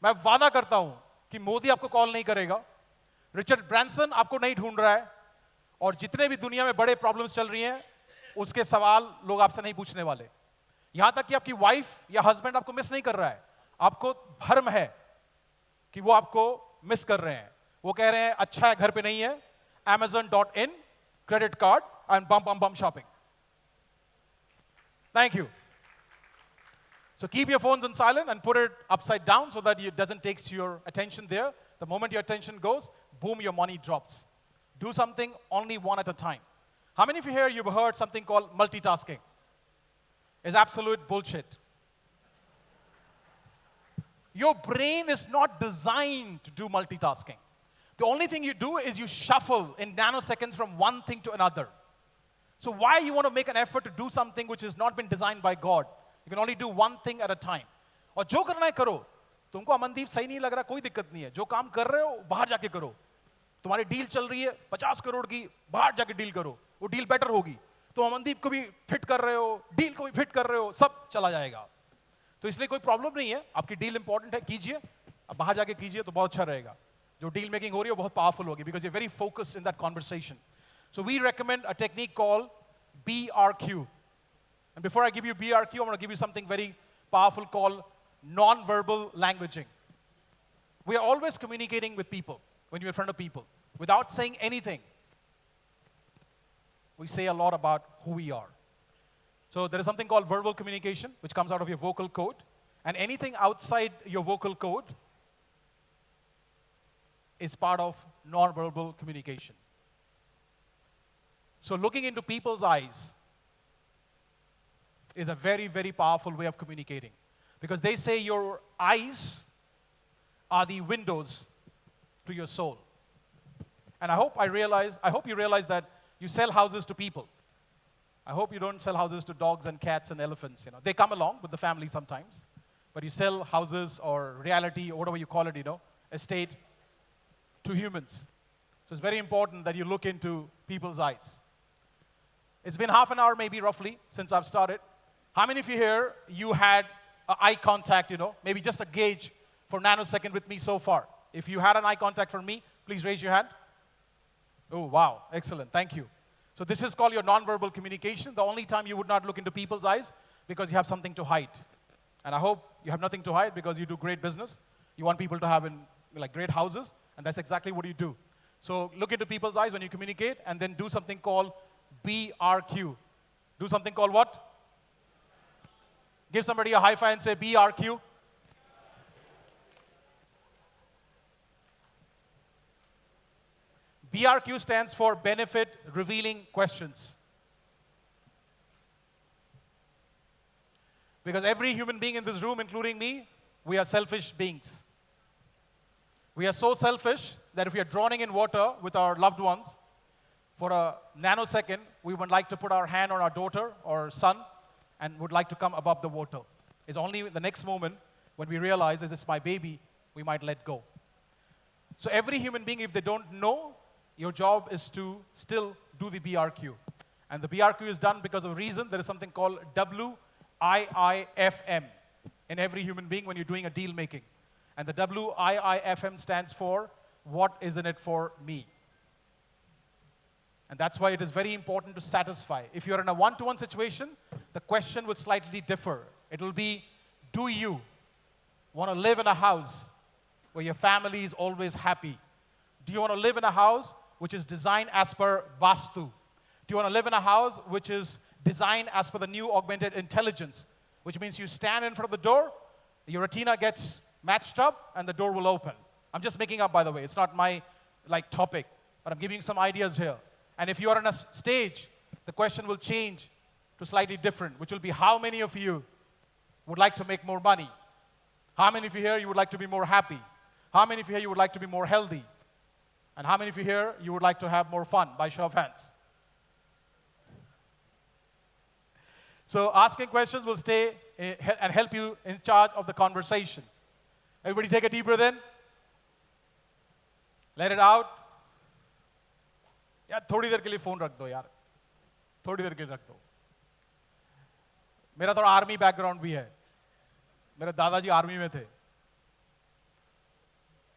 मैं वादा करता हूं कि मोदी आपको कॉल नहीं करेगा, रिचर्ड ब्रांसन आपको नहीं ढूंढ रहा है, और जितने भी दुनिया में बड़े प्रॉब्लम्स चल रही हैं, उसके सवाल लोग आपसे नहीं पूछने वाले. यहां तक कि आपकी वाइफ या हस्बैंड आपको मिस नहीं कर रहा है, आपको भ्रम है कि वो आपको मिस कर रहे हैं. वो कह रहे हैं अच्छा है घर पे नहीं है, amazon.in credit card and bomb shopping. Thank you. So keep your phones on silent and put it upside down so that it doesn't take your attention there. The moment your attention goes, boom, your money drops. Do something only one at a time. How many of you here, you've heard something called multitasking? It's absolute bullshit. Your brain is not designed to do multitasking. The only thing you do is you shuffle in nanoseconds from one thing to another. So why you want to make an effort to do something which has not been designed by God? You can only do one thing at a time. और जो करना है करो. तुमको अमनदीप सही नहीं लग रहा, कोई दिक्कत नहीं है. जो काम कर रहे हो बाहर जाके करो. तुम्हारी डील चल रही है 50 करोड़ की, बाहर जाके डील करो, वो डील बेटर होगी. तो अमनदीप को भी फिट कर रहे हो, डील को भी फिट कर रहे हो, सब चला जाएगा. तो इसलिए कोई प्रॉब्लम नहीं है. आपकी डील इंपॉर्टेंट है, कीजिए. अब बाहर जाके कीजिए तो बहुत अच्छा रहेगा. जो डील मेकिंग हो रही है वो बहुत पावरफुल होगी, because you're very focused in that conversation. So we recommend a technique called BRQ. And before I give you BRQ, I'm going to give you something very powerful called non-verbal languaging. We are always communicating with people when you're in front of people without saying anything. We say a lot about who we are. So there is something called verbal communication, which comes out of your vocal code. And anything outside your vocal code is part of non-verbal communication. So looking into people's eyes is a very, very powerful way of communicating. Because they say your eyes are the windows to your soul. And I hope you realize that you sell houses to people. I hope you don't sell houses to dogs and cats and elephants. You know, they come along with the family sometimes, but you sell houses or reality or whatever you call it, you know, estate to humans. So it's very important that you look into people's eyes. It's been half an hour maybe roughly since I've started. How many of you here, you had eye contact, you know, maybe just a gauge for nanosecond with me so far? If you had an eye contact from me, please raise your hand. Oh, wow, excellent, thank you. So this is called your nonverbal communication, the only time you would not look into people's eyes because you have something to hide. And I hope you have nothing to hide because you do great business. You want people to have like great houses, and that's exactly what you do. So look into people's eyes when you communicate, and then do something called BRQ. Do something called what? Give somebody a high five and say BRQ. BRQ stands for benefit revealing questions. Because every human being in this room, including me, we are selfish beings. We are so selfish that if we are drowning in water with our loved ones, for a nanosecond, we would like to put our hand on our daughter or son and would like to come above the water. It's only the next moment when we realize, is this my baby, we might let go. So every human being, if they don't know, your job is to still do the BRQ. And the BRQ is done because of a reason. There is something called WIIFM in every human being when you're doing a deal making. And the WIIFM stands for, what is in it for me? And that's why it is very important to satisfy. If you're in a one-to-one situation, the question would slightly differ. It will be, do you want to live in a house where your family is always happy? Do you want to live in a house which is designed as per Vastu? Do you want to live in a house which is designed as per the new augmented intelligence, which means you stand in front of the door, your retina gets matched up, and the door will open? I'm just making up, by the way. It's not my topic, but I'm giving you some ideas here. And if you are on a stage, the question will change to slightly different, which will be, how many of you would like to make more money? How many of you here you would like to be more happy? How many of you here you would like to be more healthy? And how many of you here you would like to have more fun? By show of hands. So asking questions will stay and help you in charge of the conversation. Everybody take a deep breath in. Let it out. यार थोड़ी देर के लिए phone रख दो यार, थोड़ी देर के लिए रख दो. मेरा थोड़ा आर्मी बैकग्राउंड भी है, मेरे दादाजी आर्मी में थे,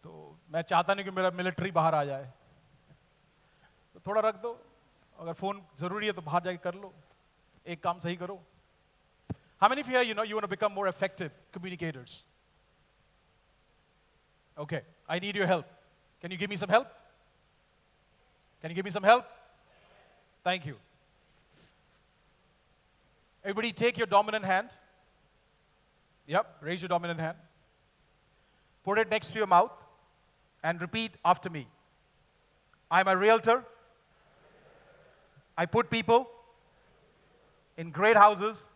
तो मैं चाहता नहीं कि मेरा मिलिट्री बाहर आ जाए, तो थोड़ा रख दो. अगर फोन जरूरी है तो बाहर जाके कर लो, एक काम सही करो. How many of you here, you want to become more effective communicators? Okay, I need your help. Can you give me some help? Can you give me some help? Thank you. Everybody take your dominant hand. Yep, raise your dominant hand. Put it next to your mouth and repeat after me. I'm a realtor. I put people in great houses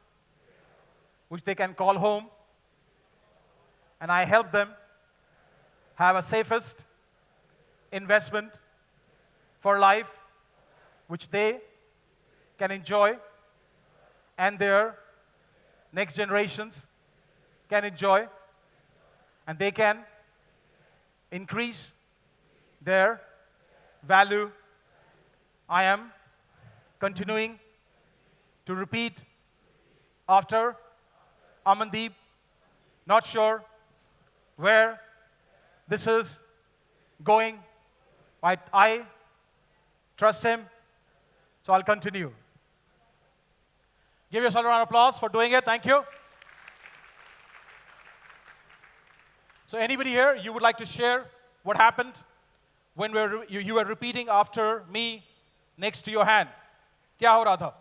which they can call home, and I help them have a safest investment for life which they can enjoy and their next generations can enjoy, and they can increase their value. I am continuing to repeat after Amandeep, not sure where this is going, but I trust him, so I'll continue. Give yourself a round of applause for doing it. Thank you. So anybody here, you would like to share what happened when you were repeating after me next to your hand? क्या हो रहा था?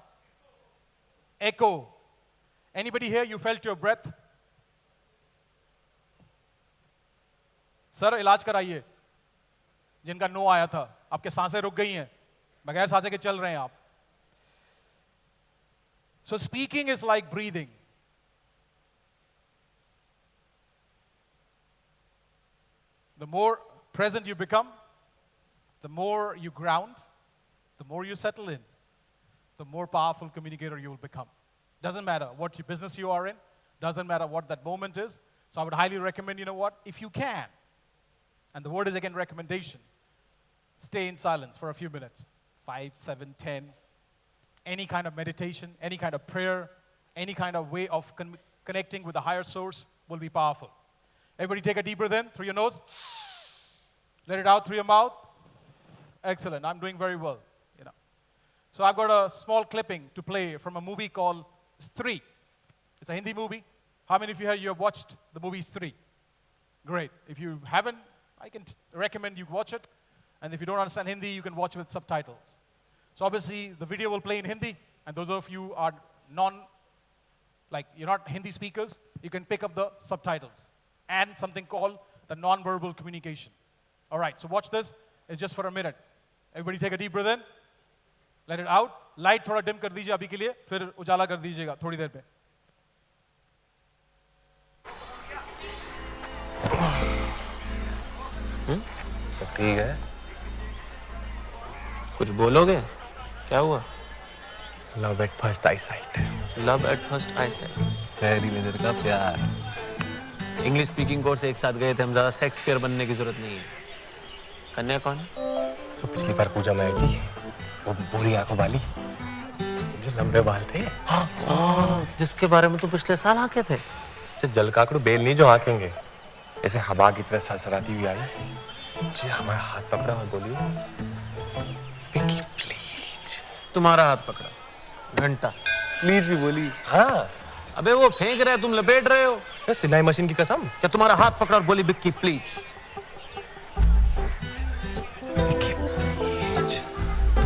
Echo. Anybody here, you felt your breath? Sir इलाज कराइए. जिनका no आया था, आपके सांसें रुक गई हैं, बगैर सांसें के चल रहे हैं आप. So speaking is like breathing. The more present you become, the more you ground, the more you settle in, the more powerful communicator you will become. Doesn't matter what your business you are in, doesn't matter what that moment is. So I would highly recommend, you know what, if you can, and the word is again recommendation, stay in silence for a few minutes, 5, 7, 10, any kind of meditation, any kind of prayer, any kind of way of connecting with the higher source will be powerful. Everybody take a deep breath in through your nose. Let it out through your mouth. Excellent. I'm doing very well. You know. So I've got a small clipping to play from a movie called Stree. It's a Hindi movie. How many of you have watched the movie Stree? Great. If you haven't, I can recommend you watch it. And if you don't understand Hindi, you can watch it with subtitles. So obviously, the video will play in Hindi. And those of you are you're not Hindi speakers, you can pick up the subtitles. And something called the non-verbal communication. All right, so watch this. It's just for a minute. Everybody take a deep breath in. Let it out. Light थोड़ा dim कर दीजिए अभी के लिए, फिर उजाला कर दीजिएगा थोड़ी देर पे. सब ठीक है. कुछ बोलोगे? क्या हुआ? Love at first eyesight. Love at first eyesight. पहली नजर का प्यार. इंग्लिश स्पीकिंग कोर्स एक साथ गए थे हम, ज़्यादा शेक्सपियर बनने की जरूरत नहीं है. कन्या कौन है? तो पिछली बार पूजा में आई थी, वो बूढ़ी आंखों वाली, जो लंबे बाल थे. हाँ, जिसके बारे में तो पिछले साल आके थे. जलकाकड़ू बेल नहीं जो आंखेंगे, ऐसे हवा की तरह सरसराती हुई आई, जी हमारा हाथ पकड़ा और बोली, विकी प्लीज. तुम्हारा हाथ पकड़ा, घंटा प्लीज भी बोली. हाँ. अबे वो फेंक रहे, तुम लपेट रहे हो. सिलाई मशीन की कसम. क्या तुम्हारा हाथ पकड़ा और बोली Vicky please.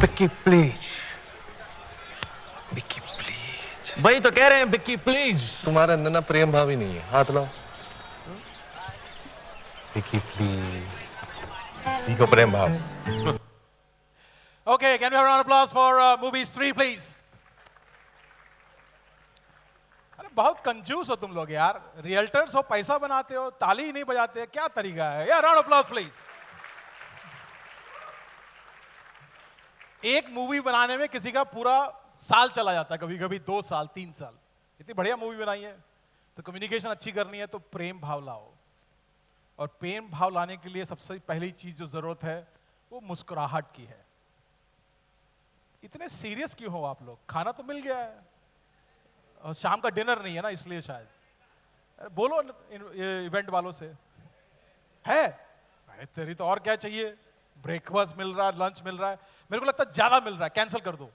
Vicky please. Vicky please. भाई तो कह रहे हैं विक्की प्लीज. तुम्हारे अंदर ना प्रेम भाव ही नहीं है. हाथ लाओ. विक्की प्लीज. सीखो प्रेम भाव. Okay, can we have a round of applause for movie Stree, please? अरे बहुत कंजूस हो तुम लोग यार. रियल्टर्स हो, पैसा बनाते हो, ताली ही नहीं बजाते. क्या तरीका है? Yeah, round of applause, please. एक मूवी बनाने में किसी का पूरा साल चला जाता है, कभी कभी 2 साल 3 साल. इतनी बढ़िया मूवी बनाई है. तो कम्युनिकेशन अच्छी करनी है तो प्रेम भाव लाओ. और प्रेम भाव लाने के लिए सबसे पहली चीज जो जरूरत है वो मुस्कुराहट की है. इतने सीरियस क्यों हो आप लोग? खाना तो मिल गया है और शाम का डिनर नहीं है ना, इसलिए शायद. बोलो इवेंट वालों से है. अरे तेरी तो और क्या चाहिए? ब्रेकफास्ट मिल रहा है, लंच मिल रहा है. मेरे को लगता है ज्यादा मिल रहा है. कैंसिल कर दो,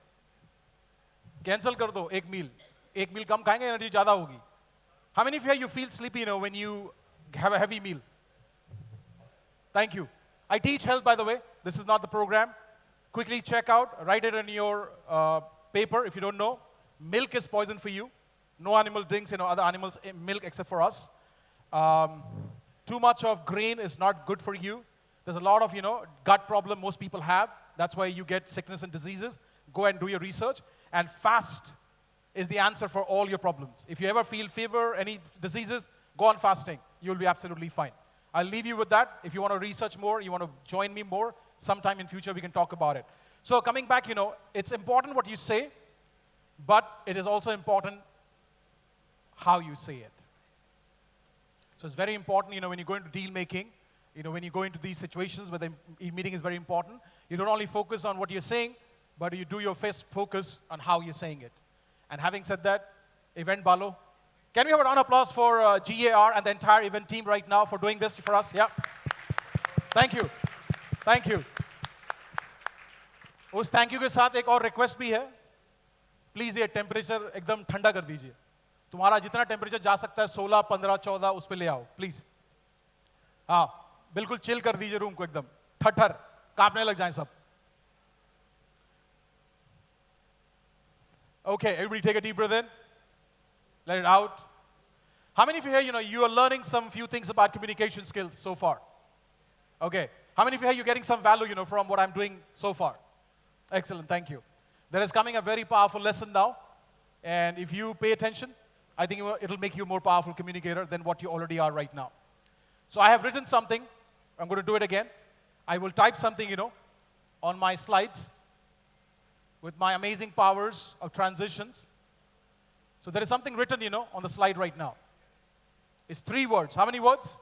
कैंसिल कर दो. एक मील कम खाएंगे, एनर्जी ज्यादा होगी. How many of you feel sleepy no when you have a heavy meal? Thank you. I teach health, by the way. This is not the program. Quickly check out, write it in your paper if you don't know. Milk is poison for you. No animal drinks, other animals milk except for us. Too much of grain is not good for you. There's a lot of, gut problem most people have. That's why you get sickness and diseases. Go and do your research. And fast is the answer for all your problems. If you ever feel fever, any diseases, go on fasting. You'll be absolutely fine. I'll leave you with that. If you want to research more, you want to join me more, sometime in future we can talk about it. So coming back, it's important what you say, but it is also important how you say it. So it's very important, when you go into deal making, when you go into these situations where the meeting is very important, you don't only focus on what you're saying, but you do your first focus on how you're saying it. And having said that, Event Balo, can we have a round of applause for GAR and the entire event team right now for doing this for us? Yeah. Thank you. Thank you. उस thank you के साथ एक और request भी है. Please ये temperature एकदम ठंडा कर दीजिए. तुम्हारा जितना टेम्परेचर जा सकता है 16, 15, 14 उस पे ले आओ प्लीज. हाँ, बिल्कुल चिल कर दीजिए रूम को एकदम. ठठर कांपने लग जाएं सब. Okay, everybody take a deep breath in. Let it out. How many of you here, you are learning some few things about communication skills so far? Okay. How many of you here, you're getting some value, from what I'm doing so far? Excellent, thank you. There is coming a very powerful lesson now. And if you pay attention, I think it'll make you a more powerful communicator than what you already are right now. So I have written something. I'm going to do it again. I will type something, on my slides. with my amazing powers of transitions. So there is something written, on the slide right now. It's 3 words. How many words?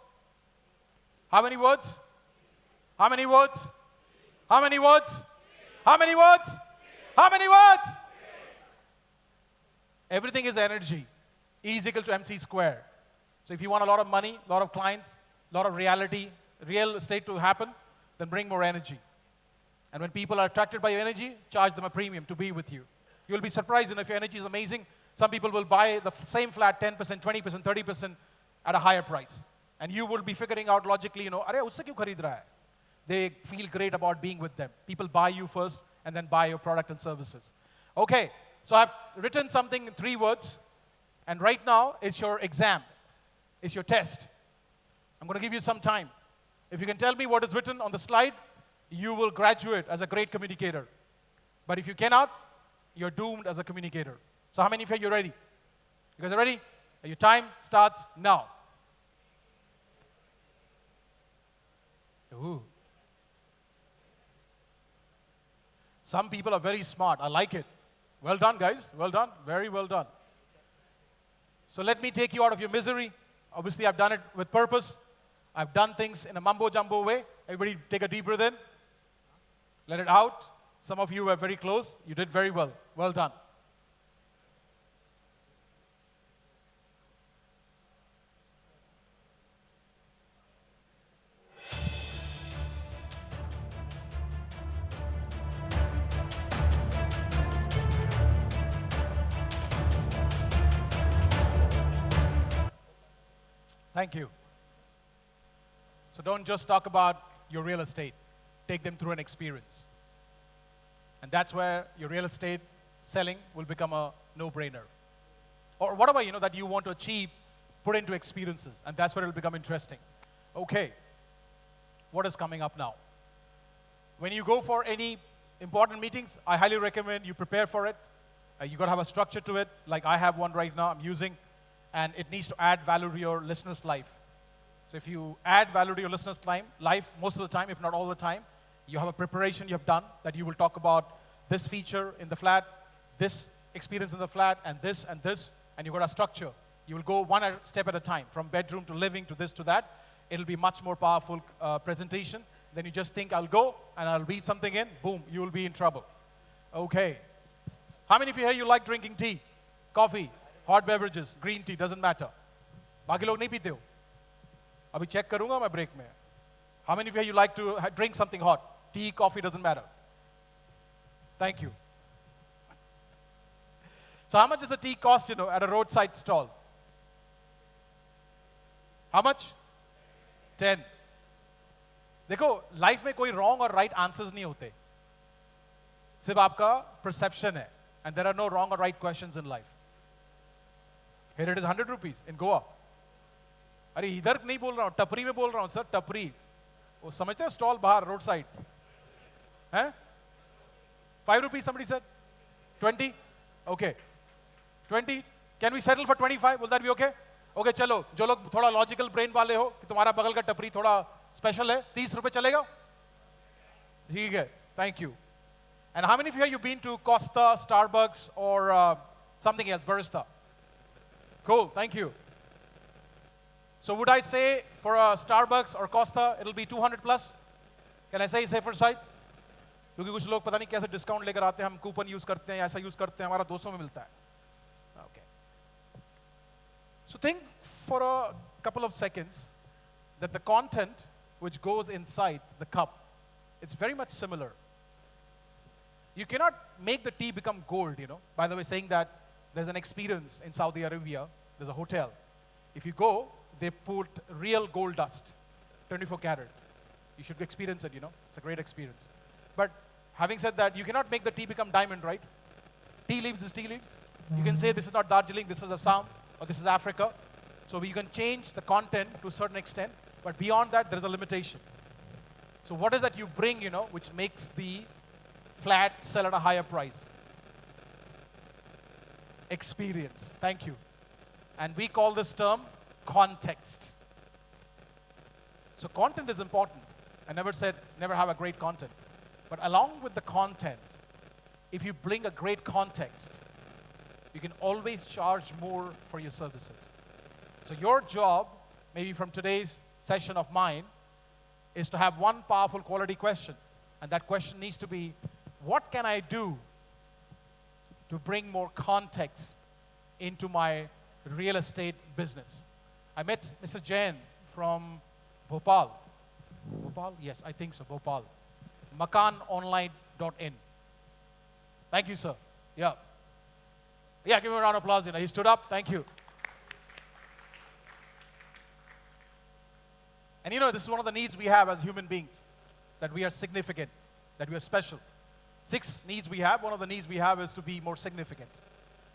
How many words? How many words? How many words? How many words? How many words? Everything is energy. E is equal to mc square. So if you want a lot of money, a lot of clients, a lot of real estate to happen, then bring more energy. And when people are attracted by your energy, charge them a premium to be with you. You'll be surprised, if your energy is amazing, some people will buy the same flat 10%, 20%, 30% at a higher price. And you will be figuring out logically, "Arey, usse kyun kharid raha hai?" They feel great about being with them. People buy you first and then buy your product and services. Okay, so I've written something in 3 words. And right now, it's your exam. It's your test. I'm going to give you some time. If you can tell me what is written on the slide, you will graduate as a great communicator. But if you cannot, you're doomed as a communicator. So how many of you are ready? You guys are ready? Your time starts now. Ooh. Some people are very smart. I like it. Well done, guys. Well done. Very well done. So let me take you out of your misery. Obviously, I've done it with purpose. I've done things in a mumbo-jumbo way. Everybody take a deep breath in. Let it out. Some of you were very close. You did very well. Well done. Thank you. So don't just talk about your real estate. Take them through an experience. And that's where your real estate selling will become a no-brainer. Or whatever, that you want to achieve, put into experiences. And that's where it will become interesting. Okay. What is coming up now? When you go for any important meetings, I highly recommend you prepare for it. You got to have a structure to it. Like I have one right now I'm using. And it needs to add value to your listener's life. So if you add value to your listener's life, most of the time, if not all the time, you have a preparation you have done that you will talk about this feature in the flat, this experience in the flat, and this, and you've got a structure. You will go one step at a time, from bedroom to living to this to that. It'll be much more powerful presentation. Then you just think, I'll go, and I'll read something in, boom, you will be in trouble. Okay. How many of you here you like drinking tea, coffee, hot beverages, green tea, doesn't matter. बाकी लोग नहीं पीते हो? अभी check करूँगा मैं break में. How many of you like to drink something hot? Tea, coffee, doesn't matter. Thank you. So how much does the tea cost, at a roadside stall? How much? 10. देखो, life में कोई wrong और right answers नहीं होते. सिर्फ आपका perception है. And there are no wrong or right questions in life. Here it is 100 rupees in Goa. अरे इधर नहीं बोल रहा हूँ, टपरी में बोल रहा हूँ सर, टपरी. वो समझते हैं स्टॉल बाहर रोड साइड हैं? 5 rupees somebody said? 20? Okay. 20? Can we settle for 25? Will that be okay? Okay, चलो, जो लोग थोड़ा लॉजिकल ब्रेन वाले हो कि तुम्हारा बगल का टपरी थोड़ा स्पेशल है, 30 रुपए चलेगा? ठीक है, thank you. And how many of you have been to Costa, Starbucks, or something else, barista? Cool, thank you. So would I say for a Starbucks or Costa, it'll be 200 plus? Can I say safer side? क्योंकि कुछ लोग पता नहीं कैसे discount लेकर आते हैं, हम कूपन यूज करते हैं, ऐसा यूज करते हैं, हमारा 200 में मिलता है. Okay. So think for a couple of seconds that the content which goes inside the cup, it's very much similar. You cannot make the tea become gold, By the way, saying that there's an experience in Saudi Arabia, there's a hotel. If you go, they put real gold dust, 24 karat. You should experience it, It's a great experience. But having said that, you cannot make the tea become diamond, right? Tea leaves is tea leaves. You can say this is not Darjeeling, this is Assam, or this is Africa. So you can change the content to a certain extent, but beyond that, there's a limitation. So what is that you bring, which makes the flat sell at a higher price? Experience. Thank you. And we call this term context. So content is important. I never said never have a great content. But along with the content, if you bring a great context, you can always charge more for your services. So your job, maybe from today's session of mine, is to have one powerful quality question. And that question needs to be, what can I do to bring more context into my real estate business? I met Mr. Jain from Bhopal. Bhopal? Yes, I think so, Bhopal. Makanonline.in. Thank you, sir. Yeah. Yeah, give him a round of applause. He stood up. Thank you. And this is one of the needs we have as human beings, that we are significant, that we are special. 6 needs we have. One of the needs we have is to be more significant.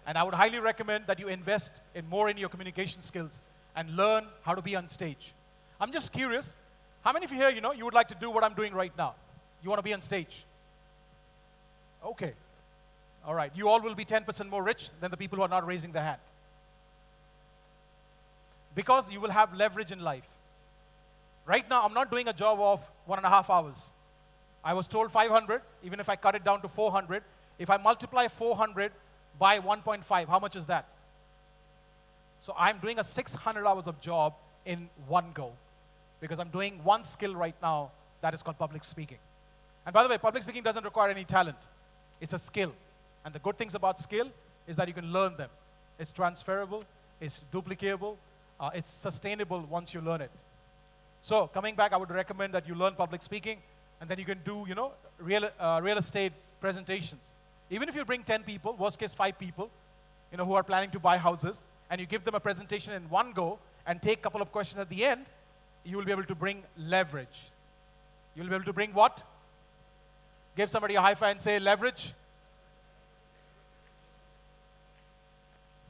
And I would highly recommend that you invest more in your communication skills and learn how to be on stage. I'm just curious, how many of you here, you would like to do what I'm doing right now? You want to be on stage? Okay. All right. You all will be 10% more rich than the people who are not raising their hand. Because you will have leverage in life. Right now, I'm not doing a job of 1.5 hours. I was told 500, even if I cut it down to 400. If I multiply 400 by 1.5, how much is that? So I'm doing a 600 hours of job in one go, because I'm doing one skill right now that is called public speaking. And by the way, public speaking doesn't require any talent. It's a skill. And the good things about skill is that you can learn them. It's transferable, it's duplicatable, it's sustainable once you learn it. So coming back, I would recommend that you learn public speaking, and then you can do, real estate presentations. Even if you bring 10 people, worst case 5 people, who are planning to buy houses, and you give them a presentation in one go and take a couple of questions at the end, you will be able to bring leverage. You will be able to bring what? Give somebody a high five and say leverage.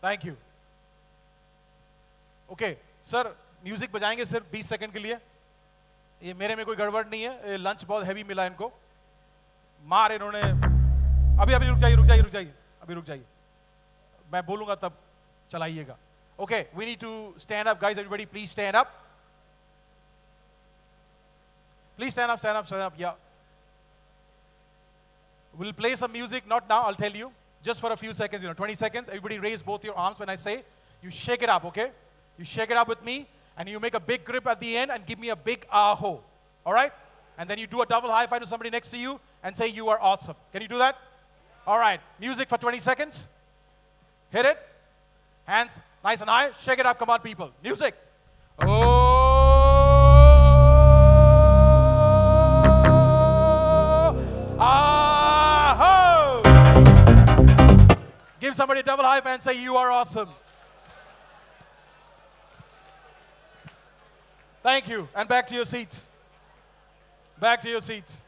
Thank you. Okay, sir, music बजाएंगे सिर्फ 20 second के लिए. ये मेरे में कोई गड़बड़ नहीं है, लंच बहुत हैवी मिला इनको. मार इन्होंने. अभी रुक जाइए. अभी रुक जाइए. मैं बोलूंगा तब चलाइएगा. Okay, we need to stand up, guys. Everybody, please stand up. Please stand up. Yeah. We'll play some music, not now, I'll tell you. Just for a few seconds, 20 seconds. Everybody raise both your arms when I say. You shake it up, okay? You shake it up with me, and you make a big grip at the end and give me a big aho. All right? And then you do a double high five to somebody next to you and say, you are awesome. Can you do that? All right. Music for 20 seconds. Hit it. Hands nice and high. Shake it up. Come on, people. Music. Oh. Aho. Give somebody a double high five and say, you are awesome. Thank you. And back to your seats. Back to your seats.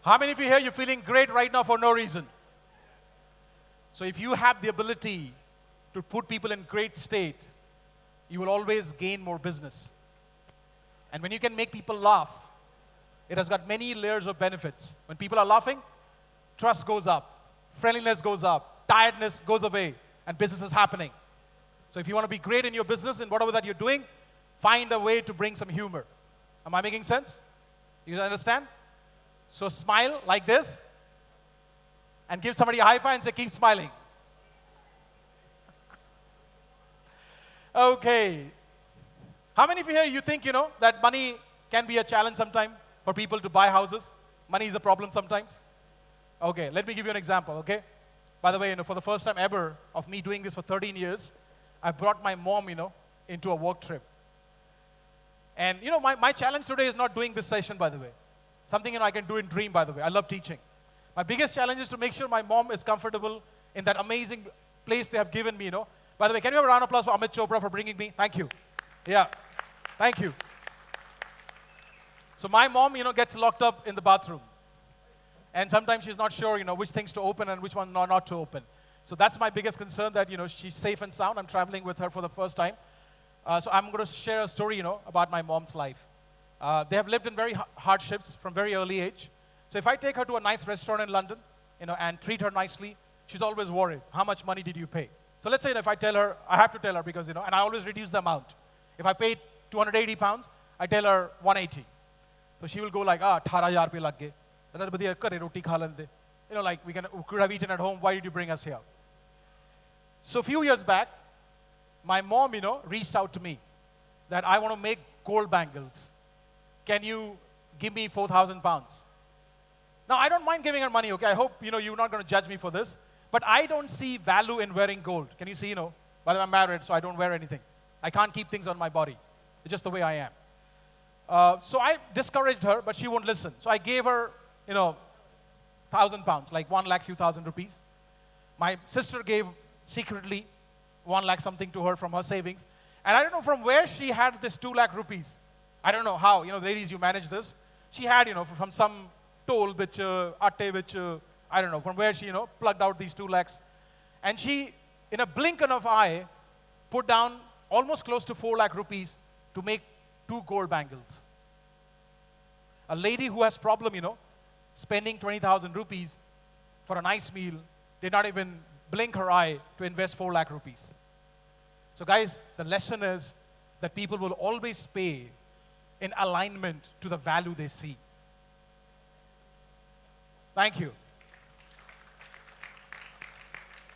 How many of you here, you're feeling great right now for no reason? So if you have the ability to put people in great state, you will always gain more business. And when you can make people laugh, it has got many layers of benefits. When people are laughing, trust goes up, friendliness goes up, tiredness goes away, and business is happening. So if you want to be great in your business and whatever that you're doing, find a way to bring some humor. Am I making sense? You understand? So smile like this, and give somebody a high five and say, keep smiling. Okay. How many of you here, you think, that money can be a challenge sometime? For people to buy houses? Money is a problem sometimes? Okay, let me give you an example, okay? By the way, for the first time ever of me doing this for 13 years, I brought my mom, into a work trip. And, my challenge today is not doing this session, by the way. Something, I can do in dream, by the way. I love teaching. My biggest challenge is to make sure my mom is comfortable in that amazing place they have given me, By the way, can you have a round of applause for Amit Chopra for bringing me? Thank you. Yeah, thank you. So my mom, gets locked up in the bathroom. And sometimes she's not sure, which things to open and which one not to open. So that's my biggest concern, that, she's safe and sound. I'm traveling with her for the first time. So I'm going to share a story, about my mom's life. They have lived in very hardships from very early age. So if I take her to a nice restaurant in London, and treat her nicely, she's always worried. How much money did you pay? So let's say if I tell her, I have to tell her because, and I always reduce the amount. If I paid 280 pounds, I tell her 180. So she will go like, 18,000 rupees lag gaye. Like we could have eaten at home. Why did you bring us here? So a few years back, my mom, reached out to me that I want to make gold bangles. Can you give me 4,000 pounds? Now, I don't mind giving her money, okay? I hope, you're not going to judge me for this. But I don't see value in wearing gold. Can you see, by the way, I'm married, so I don't wear anything. I can't keep things on my body. It's just the way I am. So I discouraged her, but she won't listen. So I gave her, 1,000 pounds, like 1 lakh few thousand rupees. My sister gave secretly 1 lakh something to her from her savings. And I don't know from where she had this 2 lakh rupees. I don't know how, ladies, you manage this. She had, from some toll which, atte which, I don't know, from where she, plugged out these 2 lakhs. And she, in a blink of an eye, put down almost close to 4 lakh rupees to make 2 gold bangles. A lady who has problem, spending 20,000 rupees for a nice meal, did not even blink her eye to invest 4 lakh rupees. So guys, the lesson is that people will always pay in alignment to the value they see. Thank you.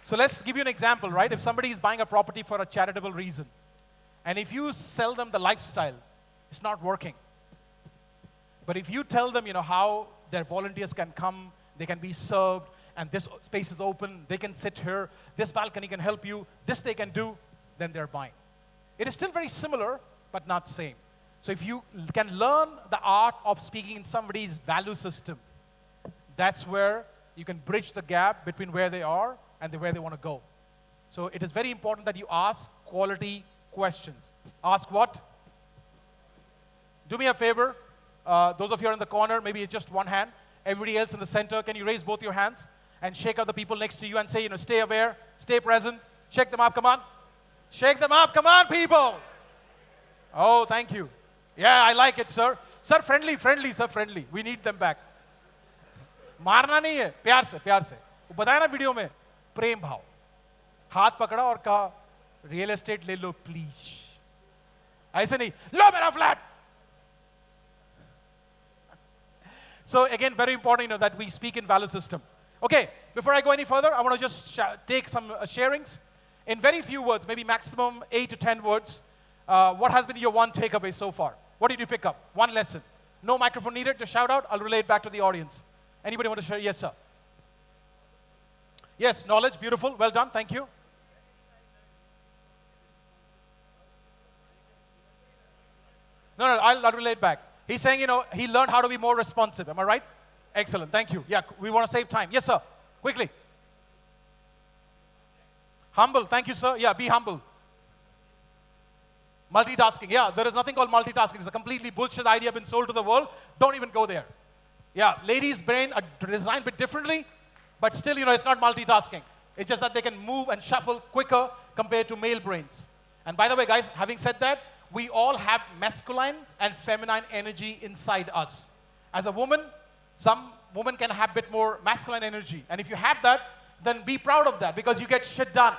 So let's give you an example, right? If somebody is buying a property for a charitable reason, and if you sell them the lifestyle, it's not working. But if you tell them, how their volunteers can come, they can be served, and this space is open, they can sit here, this balcony can help you, this they can do, then they're buying. It is still very similar, but not same. So if you can learn the art of speaking in somebody's value system, that's where you can bridge the gap between where they are and where they want to go. So it is very important that you ask quality questions. Ask what? Do me a favor. Those of you are in the corner, maybe it's just one hand. Everybody else in the center, can you raise both your hands and shake out the people next to you and say, stay aware, stay present. Shake them up, come on. Shake them up, come on, people. Oh, thank you. Yeah, I like it, sir. Sir, friendly, sir, friendly. We need them back. मारना नहीं है, प्यार से, प्यार से. वो बताया ना वीडियो में, प्रेम भाव. हाथ पकड़ा और कहा, रियल एस्टेट ले लो, प्लीज. ऐसे नहीं, लो मेरा flat. So again, very important, that we speak in value system. Okay, before I go any further, I want to just take some sharings. In very few words, maybe maximum 8 to 10 words, what has been your one takeaway so far? What did you pick up? One lesson. No microphone needed to shout out. I'll relay it back to the audience. Anybody want to share? Yes, sir. Yes, knowledge, beautiful, well done, thank you. No, I'll relay it back. He's saying, he learned how to be more responsive. Am I right? Excellent, thank you. Yeah, we want to save time. Yes, sir, quickly. Humble, thank you, sir. Yeah, be humble. Multitasking, yeah, there is nothing called multitasking. It's a completely bullshit idea been sold to the world. Don't even go there. Yeah, ladies' brain are designed a bit differently, but still, it's not multitasking. It's just that they can move and shuffle quicker compared to male brains. And by the way, guys, having said that, we all have masculine and feminine energy inside us. As a woman, some women can have a bit more masculine energy. And if you have that, then be proud of that because you get shit done.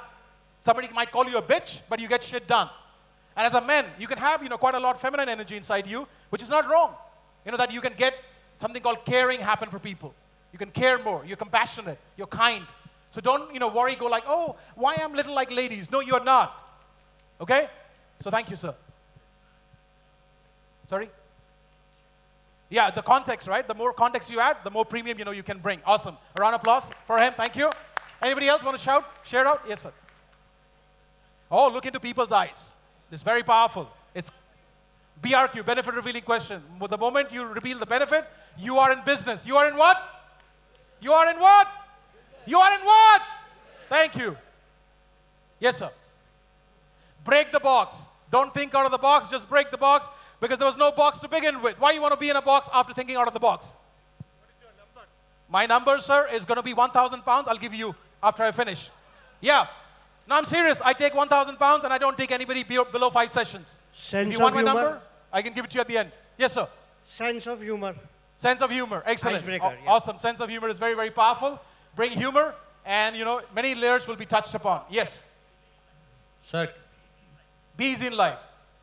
Somebody might call you a bitch, but you get shit done. And as a man, you can have, quite a lot of feminine energy inside you, which is not wrong. That you can get something called caring happen for people. You can care more. You're compassionate. You're kind. So don't, worry, go like, oh, why I'm little like ladies? No, you're not. Okay? So thank you, sir. Sorry? Yeah, the context, right? The more context you add, the more premium, you can bring. Awesome. A round of applause for him. Thank you. Anybody else want to shout? Share out? Yes, sir. Oh, look into people's eyes. It's very powerful. It's BRQ, benefit revealing question. The moment you reveal the benefit, you are in business. You are in what? You are in what? You are in what? Thank you. Yes, sir. Break the box. Don't think out of the box, just break the box because there was no box to begin with. Why you want to be in a box after thinking out of the box? What is your number? My number, sir, is going to be 1,000 pounds. I'll give you after I finish. Yeah. No, I'm serious. I take 1,000 pounds and I don't take anybody below 5 sessions. If you want my number, I can give it to you at the end. Yes, sir. Sense of humor. Sense of humor. Excellent. Icebreaker, yeah. Awesome. Sense of humor is very, very powerful. Bring humor and, many layers will be touched upon. Yes. Sir, Be easy in life.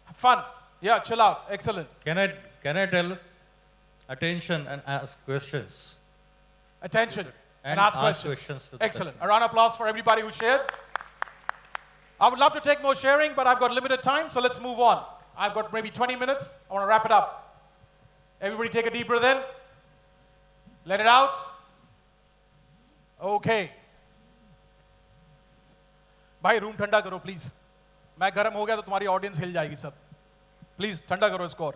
Have fun. Yeah, chill out. Excellent. can I tell attention and ask questions? Attention. And And ask ask questions. questions to the Excellent. customer. A round of applause for everybody who shared. I would love to take more sharing, but I've got limited time, so let's move on. I've got maybe 20 minutes. I want to wrap it up. Everybody take a deep breath in. Let it out. Okay. भाई room ठंडा करो please. मैं गर्म हो गया तो तुम्हारी audience हिल जाएगी सब. प्लीज ठंडा करो इसको.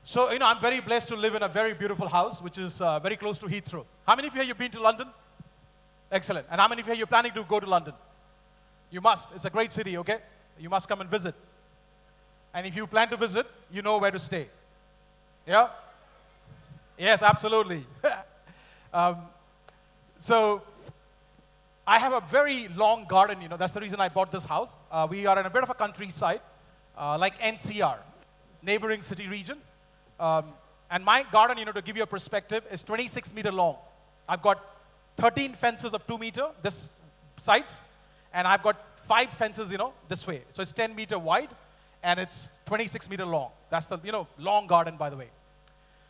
So, I'm very blessed to live in a very beautiful house, which is very close to Heathrow. How many of you here, you've been to London? Excellent. And how many of you here, you're planning to go to London? You must. It's a great city, okay? You must come and visit. And if you plan to visit, you know where to stay. Yeah? Yes, absolutely. So, I have a very long garden, That's the reason I bought this house. We are in a bit of a countryside, like NCR, neighboring city region. And my garden, to give you a perspective, is 26 meter long. I've got 13 fences of 2 meter, this sides, and I've got 5 fences, this way. So it's 10 meter wide, and it's 26 meter long. That's the, long garden, by the way.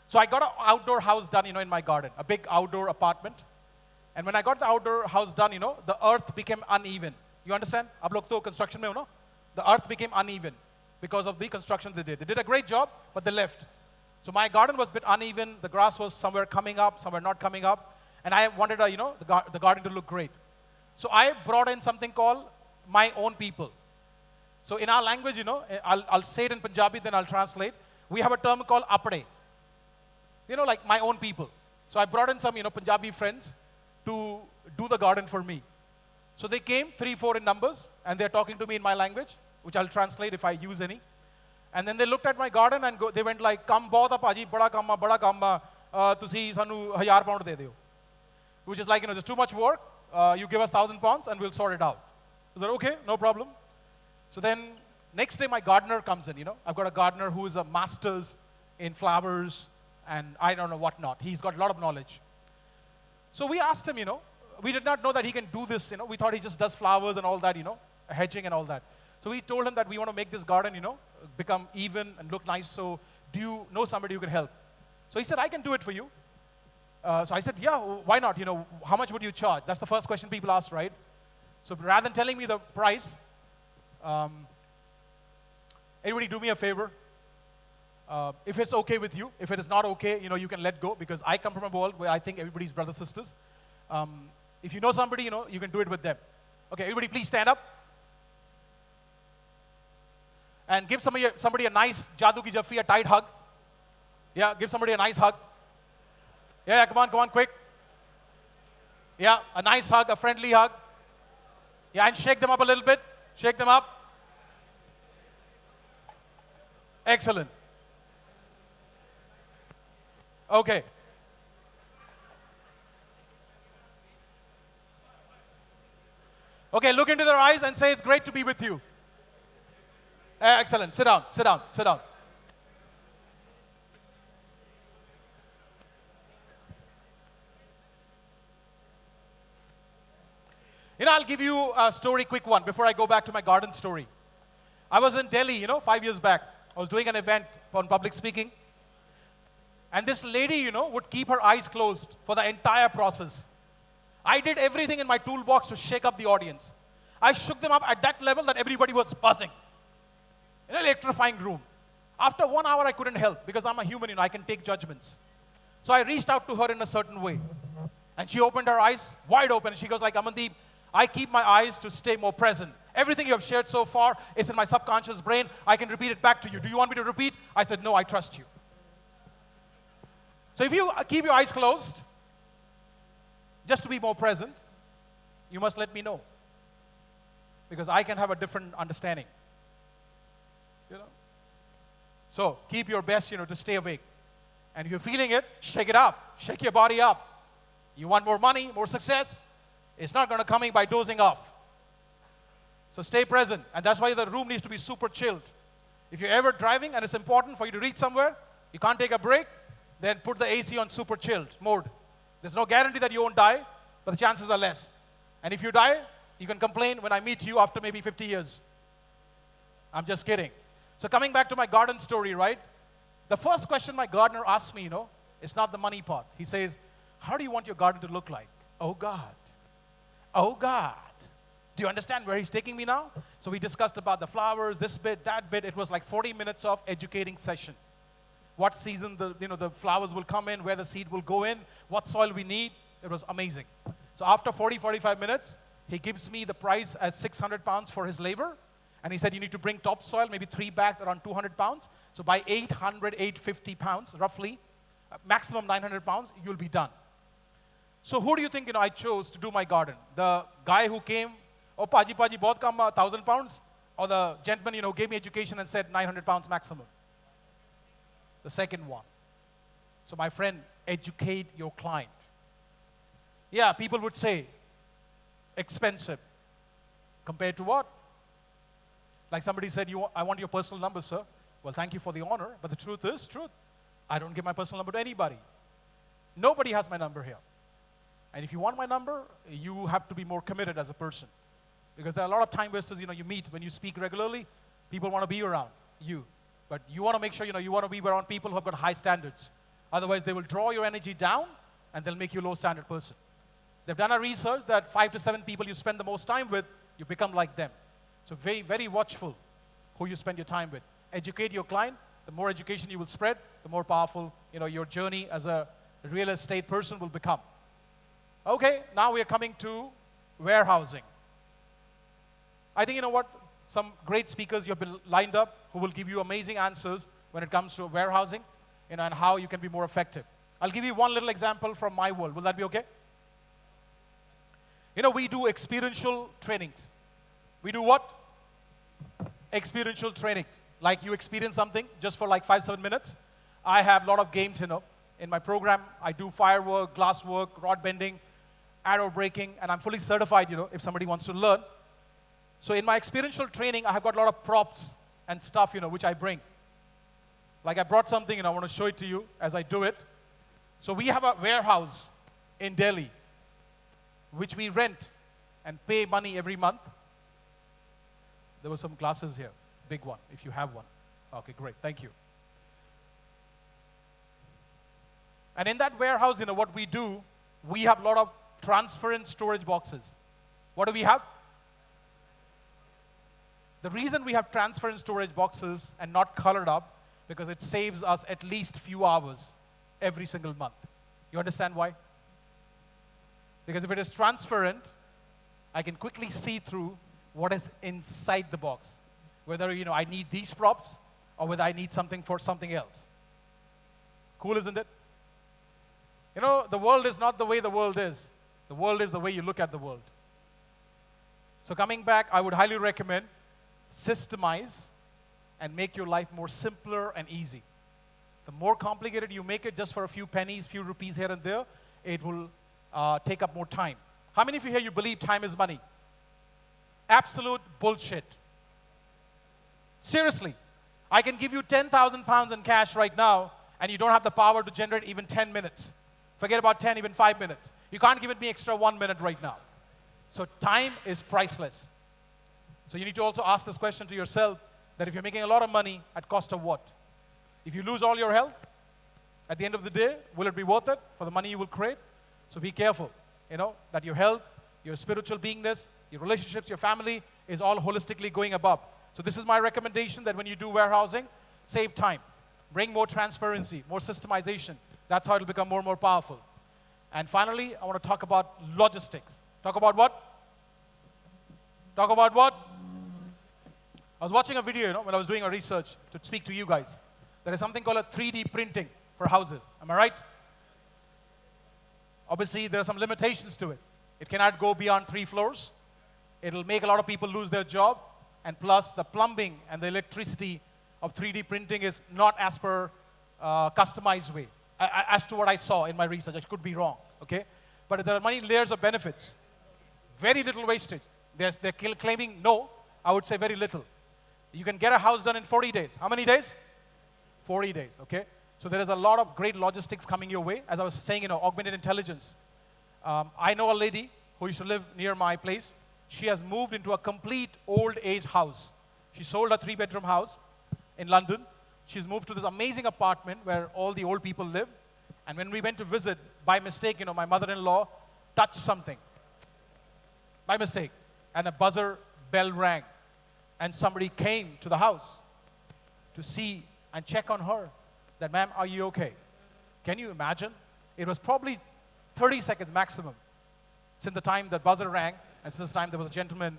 So I got an outdoor house done, in my garden, a big outdoor apartment. And when I got the outdoor house done, the earth became uneven. You understand? Ab log to construction mein ho, no? The earth became uneven because of the construction they did. They did a great job, but they left. So my garden was a bit uneven. The grass was somewhere coming up, somewhere not coming up. And I wanted, the garden to look great. So I brought in something called my own people. So in our language, I'll say it in Punjabi, then I'll translate. We have a term called apade. Like my own people. So I brought in some, Punjabi friends to do the garden for me. So they came, 3, 4 in numbers, and they're talking to me in my language, which I'll translate if I use any. And then they looked at my garden and they went like, "Kam bahut hai paji, bada kam tusi sanu 1000 pound de deo." Which is like, there's too much work. You give us 1,000 pounds and we'll sort it out. I said, okay, no problem. So then next day my gardener comes in. I've got a gardener who is a master's in flowers and I don't know what not. He's got a lot of knowledge. So we asked him, we did not know that he can do this. We thought he just does flowers and all that, hedging and all that. So we told him that we want to make this garden, become even and look nice. So do you know somebody who can help? So he said, I can do it for you. So I said, yeah, why not? How much would you charge? That's the first question people ask, right? So rather than telling me the price, everybody do me a favor. If it's okay with you, if it is not okay, you can let go because I come from a world where I think everybody's brothers, sisters. If you know somebody, you can do it with them. Okay, everybody please stand up. And give somebody a nice Jadoo Ki Jaffi, a tight hug. Yeah, give somebody a nice hug. Yeah, come on, quick. Yeah, a nice hug, a friendly hug. Yeah, and shake them up a little bit. Shake them up. Excellent. Okay. Okay, look into their eyes and say, it's great to be with you. Excellent. Sit down, sit down, sit down. I'll give you a story, quick one, before I go back to my garden story. I was in Delhi, 5 years back. I was doing an event on public speaking. And this lady, would keep her eyes closed for the entire process. I did everything in my toolbox to shake up the audience. I shook them up at that level that everybody was buzzing. In an electrifying room. After 1 hour, I couldn't help because I'm a human, I can take judgments. So I reached out to her in a certain way. And she opened her eyes wide open. And she goes like, Amandeep, I keep my eyes to stay more present. Everything you have shared so far is in my subconscious brain. I can repeat it back to you. Do you want me to repeat? I said, no, I trust you. So if you keep your eyes closed, just to be more present, you must let me know. Because I can have a different understanding. So keep your best, to stay awake. And if you're feeling it, shake it up. Shake your body up. You want more money, more success? It's not going to come in by dozing off. So stay present. And that's why the room needs to be super chilled. If you're ever driving and it's important for you to reach somewhere, you can't take a break, then put the AC on super chilled mode. There's no guarantee that you won't die, but the chances are less. And if you die, You can complain when I meet you after maybe 50 years. I'm just kidding. So coming back to my garden story, right? The first question my gardener asked me, it's not the money part. He says, how do you want your garden to look like? Oh God. Oh God. Do you understand where he's taking me now? So we discussed about the flowers, this bit, that bit. It was like 40 minutes of educating session. What season the flowers will come in, where the seed will go in, what soil we need. It was amazing. So after 45 minutes, he gives me the price as 600 pounds for his labor. And he said, you need to bring topsoil, maybe 3 bags, around 200 pounds. So by 850 pounds, roughly, maximum 900 pounds, you'll be done. So who do you think I chose to do my garden? The guy who came, oh, Paji, bahut kam, 1,000 pounds? Or the gentleman, who gave me education and said 900 pounds maximum? The second one. So my friend, educate your client. Yeah, people would say, expensive. Compared to what? Like somebody said, I want your personal number, sir. Well, thank you for the honor, but the truth is truth. I don't give my personal number to anybody. Nobody has my number here. And if you want my number, you have to be more committed as a person. Because there are a lot of time wasters, you meet when you speak regularly, people want to be around you. But you want to make sure, you want to be around people who have got high standards. Otherwise, they will draw your energy down and they'll make you a low standard person. They've done a research that 5 to 7 people you spend the most time with, you become like them. So very, very watchful who you spend your time with. Educate your client. The more education you will spread, the more powerful, your journey as a real estate person will become. Okay, now we are coming to warehousing. I think, some great speakers you have been lined up who will give you amazing answers when it comes to warehousing, and how you can be more effective. I'll give you one little example from my world. Will that be okay? We do experiential trainings. We do what? Experiential trainings. Like you experience something just for like 5-7 minutes. I have a lot of games, in my program. I do firework, glass work, rod bending, arrow breaking, and I'm fully certified, if somebody wants to learn. So in my experiential training, I have got a lot of props and stuff, which I bring. Like I brought something, and I want to show it to you as I do it. So we have a warehouse in Delhi, which we rent and pay money every month. There were some glasses here, big one, if you have one. Okay, great, thank you. And in that warehouse, what we do, we have a lot of transparent storage boxes. What do we have? The reason we have transparent storage boxes and not colored up, because it saves us at least few hours every single month. You understand why? Because if it is transparent, I can quickly see through what is inside the box. Whether, I need these props or whether I need something for something else. Cool, isn't it? The world is not the way the world is. The world is the way you look at the world. So coming back, I would highly recommend systemize and make your life more simpler and easy. The more complicated you make it just for a few pennies, few rupees here and there, it will take up more time. How many of you here, you believe time is money? Absolute bullshit. Seriously, I can give you 10,000 pounds in cash right now, and you don't have the power to generate even 10 minutes. Forget about 10, even 5 minutes. You can't give me extra 1 minute right now. So time is priceless. So you need to also ask this question to yourself, that if you're making a lot of money, at cost of what? If you lose all your health, at the end of the day, will it be worth it for the money you will create? So be careful, that your health, your spiritual beingness, your relationships, your family is all holistically going above. So this is my recommendation, that when you do warehousing, save time. Bring more transparency, more systemization. That's how it'll become more and more powerful. And finally, I want to talk about logistics. Talk about what? Talk about what? I was watching a video, when I was doing a research to speak to you guys. There is something called a 3D printing for houses. Am I right? Obviously, there are some limitations to it. It cannot go beyond 3 floors. It'll make a lot of people lose their job. And plus, the plumbing and the electricity of 3D printing is not as per customized way. As to what I saw in my research, I could be wrong, okay? But there are many layers of benefits. Very little wastage. They're claiming no, I would say very little. You can get a house done in 40 days. How many days? 40 days, okay? So there is a lot of great logistics coming your way. As I was saying, augmented intelligence. I know a lady who used to live near my place. she has moved into a complete old age house. She sold a 3-bedroom house in London. She's moved to this amazing apartment where all the old people live. And when we went to visit, by mistake, my mother-in-law touched something. By mistake. And a buzzer bell rang. And somebody came to the house to see and check on her. That, ma'am, are you okay? Can you imagine? It was probably 30 seconds maximum since the time the buzzer rang, and since the time there was a gentleman,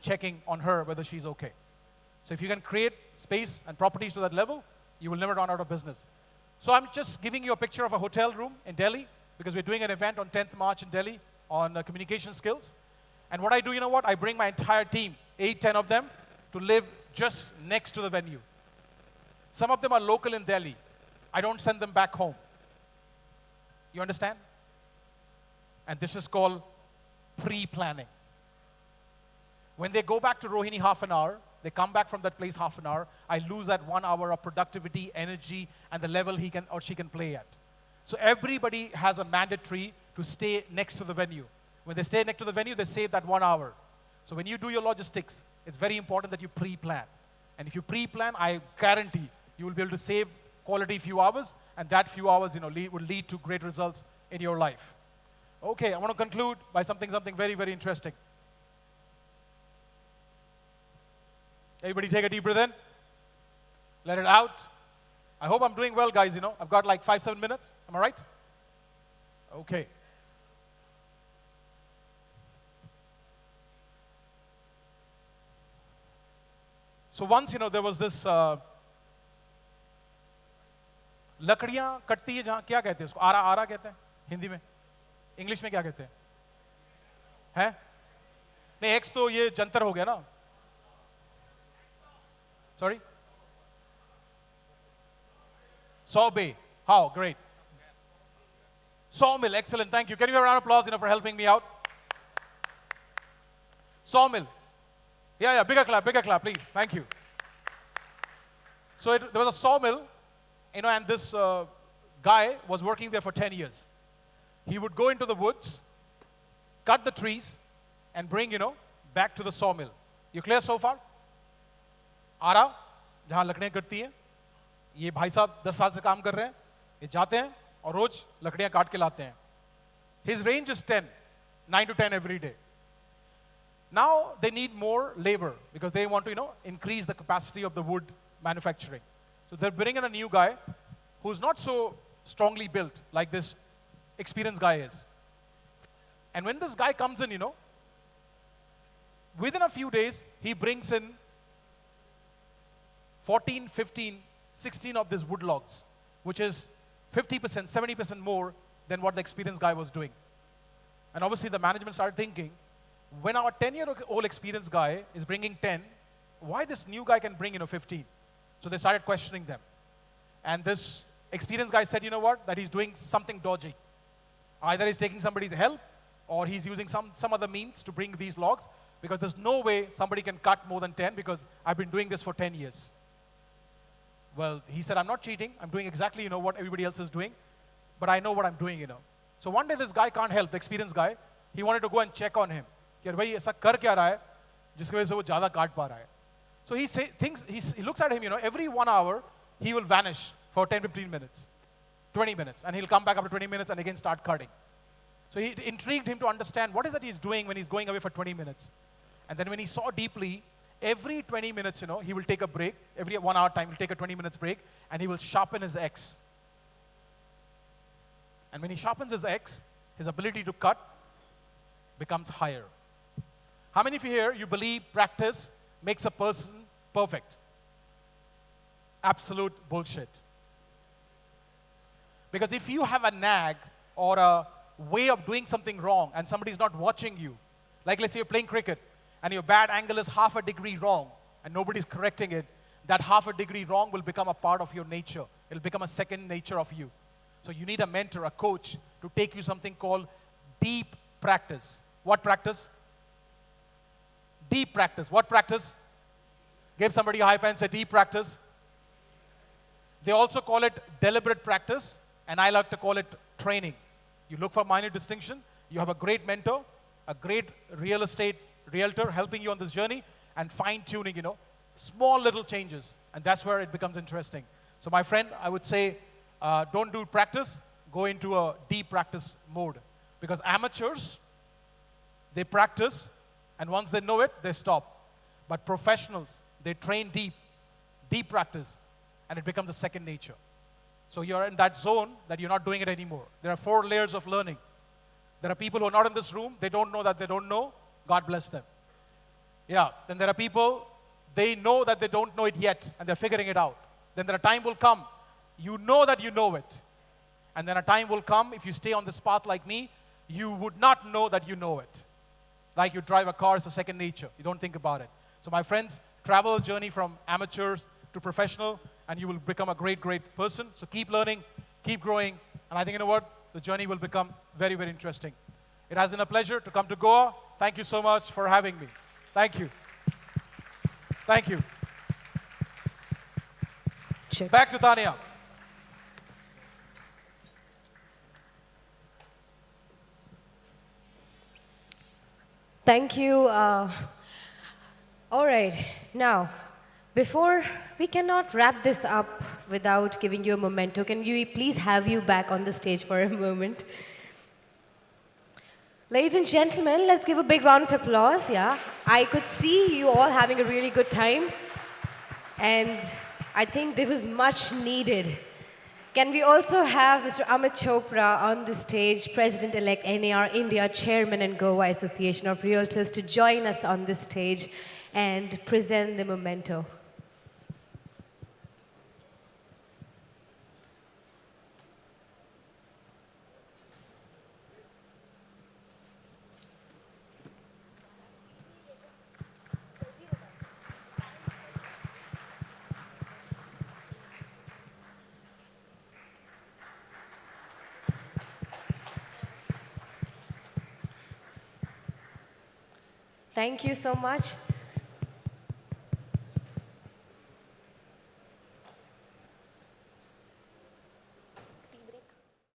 checking on her whether she's okay. So if you can create space and properties to that level, you will never run out of business. So I'm just giving you a picture of a hotel room in Delhi, because we're doing an event on 10th March in Delhi on communication skills. And what I do, I bring my entire team, 8, 10 of them, to live just next to the venue. Some of them are local in Delhi. I don't send them back home. You understand? And this is called pre-planning. When they go back to Rohini half an hour, they come back from that place half an hour, I lose that 1 hour of productivity, energy, and the level he can or she can play at. So everybody has a mandatory to stay next to the venue. When they stay next to the venue, they save that 1 hour. So when you do your logistics, it's very important that you pre-plan. And if you pre-plan, I guarantee you will be able to save quality few hours, and that few hours will lead to great results in your life. Okay, I want to conclude by something very, very interesting. Everybody take a deep breath in. Let it out. I hope I'm doing well, guys. I've got like 5-7 minutes. Am I right? Okay. So once, there was this लकड़ियां कटती है जहां, क्या कहते हैं उसको? आरा आरा कहते हैं हिंदी में, इंग्लिश में क्या कहते हैं? हैं? नहीं, एक्स तो ये जंतर हो गया ना. Sorry? Sawbay. How? Great. Sawmill. Excellent. Thank you. Can you give a round of applause, for helping me out? Sawmill. Yeah. Bigger clap, please. Thank you. So there was a sawmill, and this guy was working there for 10 years. He would go into the woods, cut the trees, and bring, back to the sawmill. You clear so far? आरा जहां लकड़ियां कटती हैं, ये भाई साहब 10 साल से काम कर रहे हैं, ये जाते हैं और रोज लकड़ियां काट के लाते हैं. His range is 9 to 10 every day. Now they need more labor because they want to, increase the capacity of the wood manufacturing. So they're bringing in a new guy who's not so strongly built like this experienced guy is. And when this guy comes in, within a few days, he brings in 14, 15, 16 of these wood logs, which is 50%, 70% more than what the experienced guy was doing. And obviously the management started thinking, when our 10-year-old experienced guy is bringing 10, why this new guy can bring 15? So they started questioning them. And this experienced guy said, that he's doing something dodgy. Either he's taking somebody's help or he's using some other means to bring these logs, because there's no way somebody can cut more than 10 because I've been doing this for 10 years. Well, he said, I'm not cheating. I'm doing exactly, what everybody else is doing, but I know what I'm doing, So one day this guy can't help, the experienced guy, he wanted to go and check on him. कि भाई ऐसा कर क्या रहा है जिसकी वजह से वो ज़्यादा काट पा रहा है. So he looks at him, every 1 hour he will vanish for 10, 15 minutes, 20 minutes, and he'll come back after 20 minutes and again start cutting. So it intrigued him to understand what is it he's doing when he's going away for 20 minutes. And then when he saw deeply, every 20 minutes, he will take a break. Every 1 hour time, he'll take a 20 minutes break, and he will sharpen his axe. And when he sharpens his axe, his ability to cut becomes higher. How many of you here, you believe practice makes a person perfect? Absolute bullshit. Because if you have a nag or a way of doing something wrong and somebody's not watching you, like let's say you're playing cricket and your bat angle is half a degree wrong and nobody's correcting it, that half a degree wrong will become a part of your nature. It'll become a second nature of you. So you need a mentor, a coach, to take you something called deep practice. What practice? Deep practice. What practice? Give somebody a high five and say deep practice. They also call it deliberate practice, and I like to call it training. You look for minor distinction. You have a great mentor, a great real estate realtor helping you on this journey and fine-tuning, small little changes. And that's where it becomes interesting. So my friend, I would say, don't do practice, go into a deep practice mode. Because amateurs, they practice, and once they know it, they stop. But professionals, they train deep practice, and it becomes a second nature. So you're in that zone that you're not doing it anymore. There are 4 layers of learning. There are people who are not in this room, they don't know that they don't know. God bless them. Yeah, then there are people, they know that they don't know it yet, and they're figuring it out. Then there a time will come, you know that you know it. And then a time will come, if you stay on this path like me, you would not know that you know it. Like you drive a car, it's a second nature. You don't think about it. So my friends, travel a journey from amateurs to professional, and you will become a great, great person. So keep learning, keep growing, and I think, you know what? The journey will become very, very interesting. It has been a pleasure to come to Goa. Thank you so much for having me. Thank you. Thank you. Check. Back to Tanya. Thank you. All right. Now, before we cannot wrap this up without giving you a memento, can we please have you back on the stage for a moment? Ladies and gentlemen, let's give a big round of applause, yeah? I could see you all having a really good time, and I think this was much needed. Can we also have Mr. Amit Chopra on the stage, President-elect NAR-INDIA, Chairman and Goa Association of Realtors, to join us on this stage and present the memento. Thank you so much.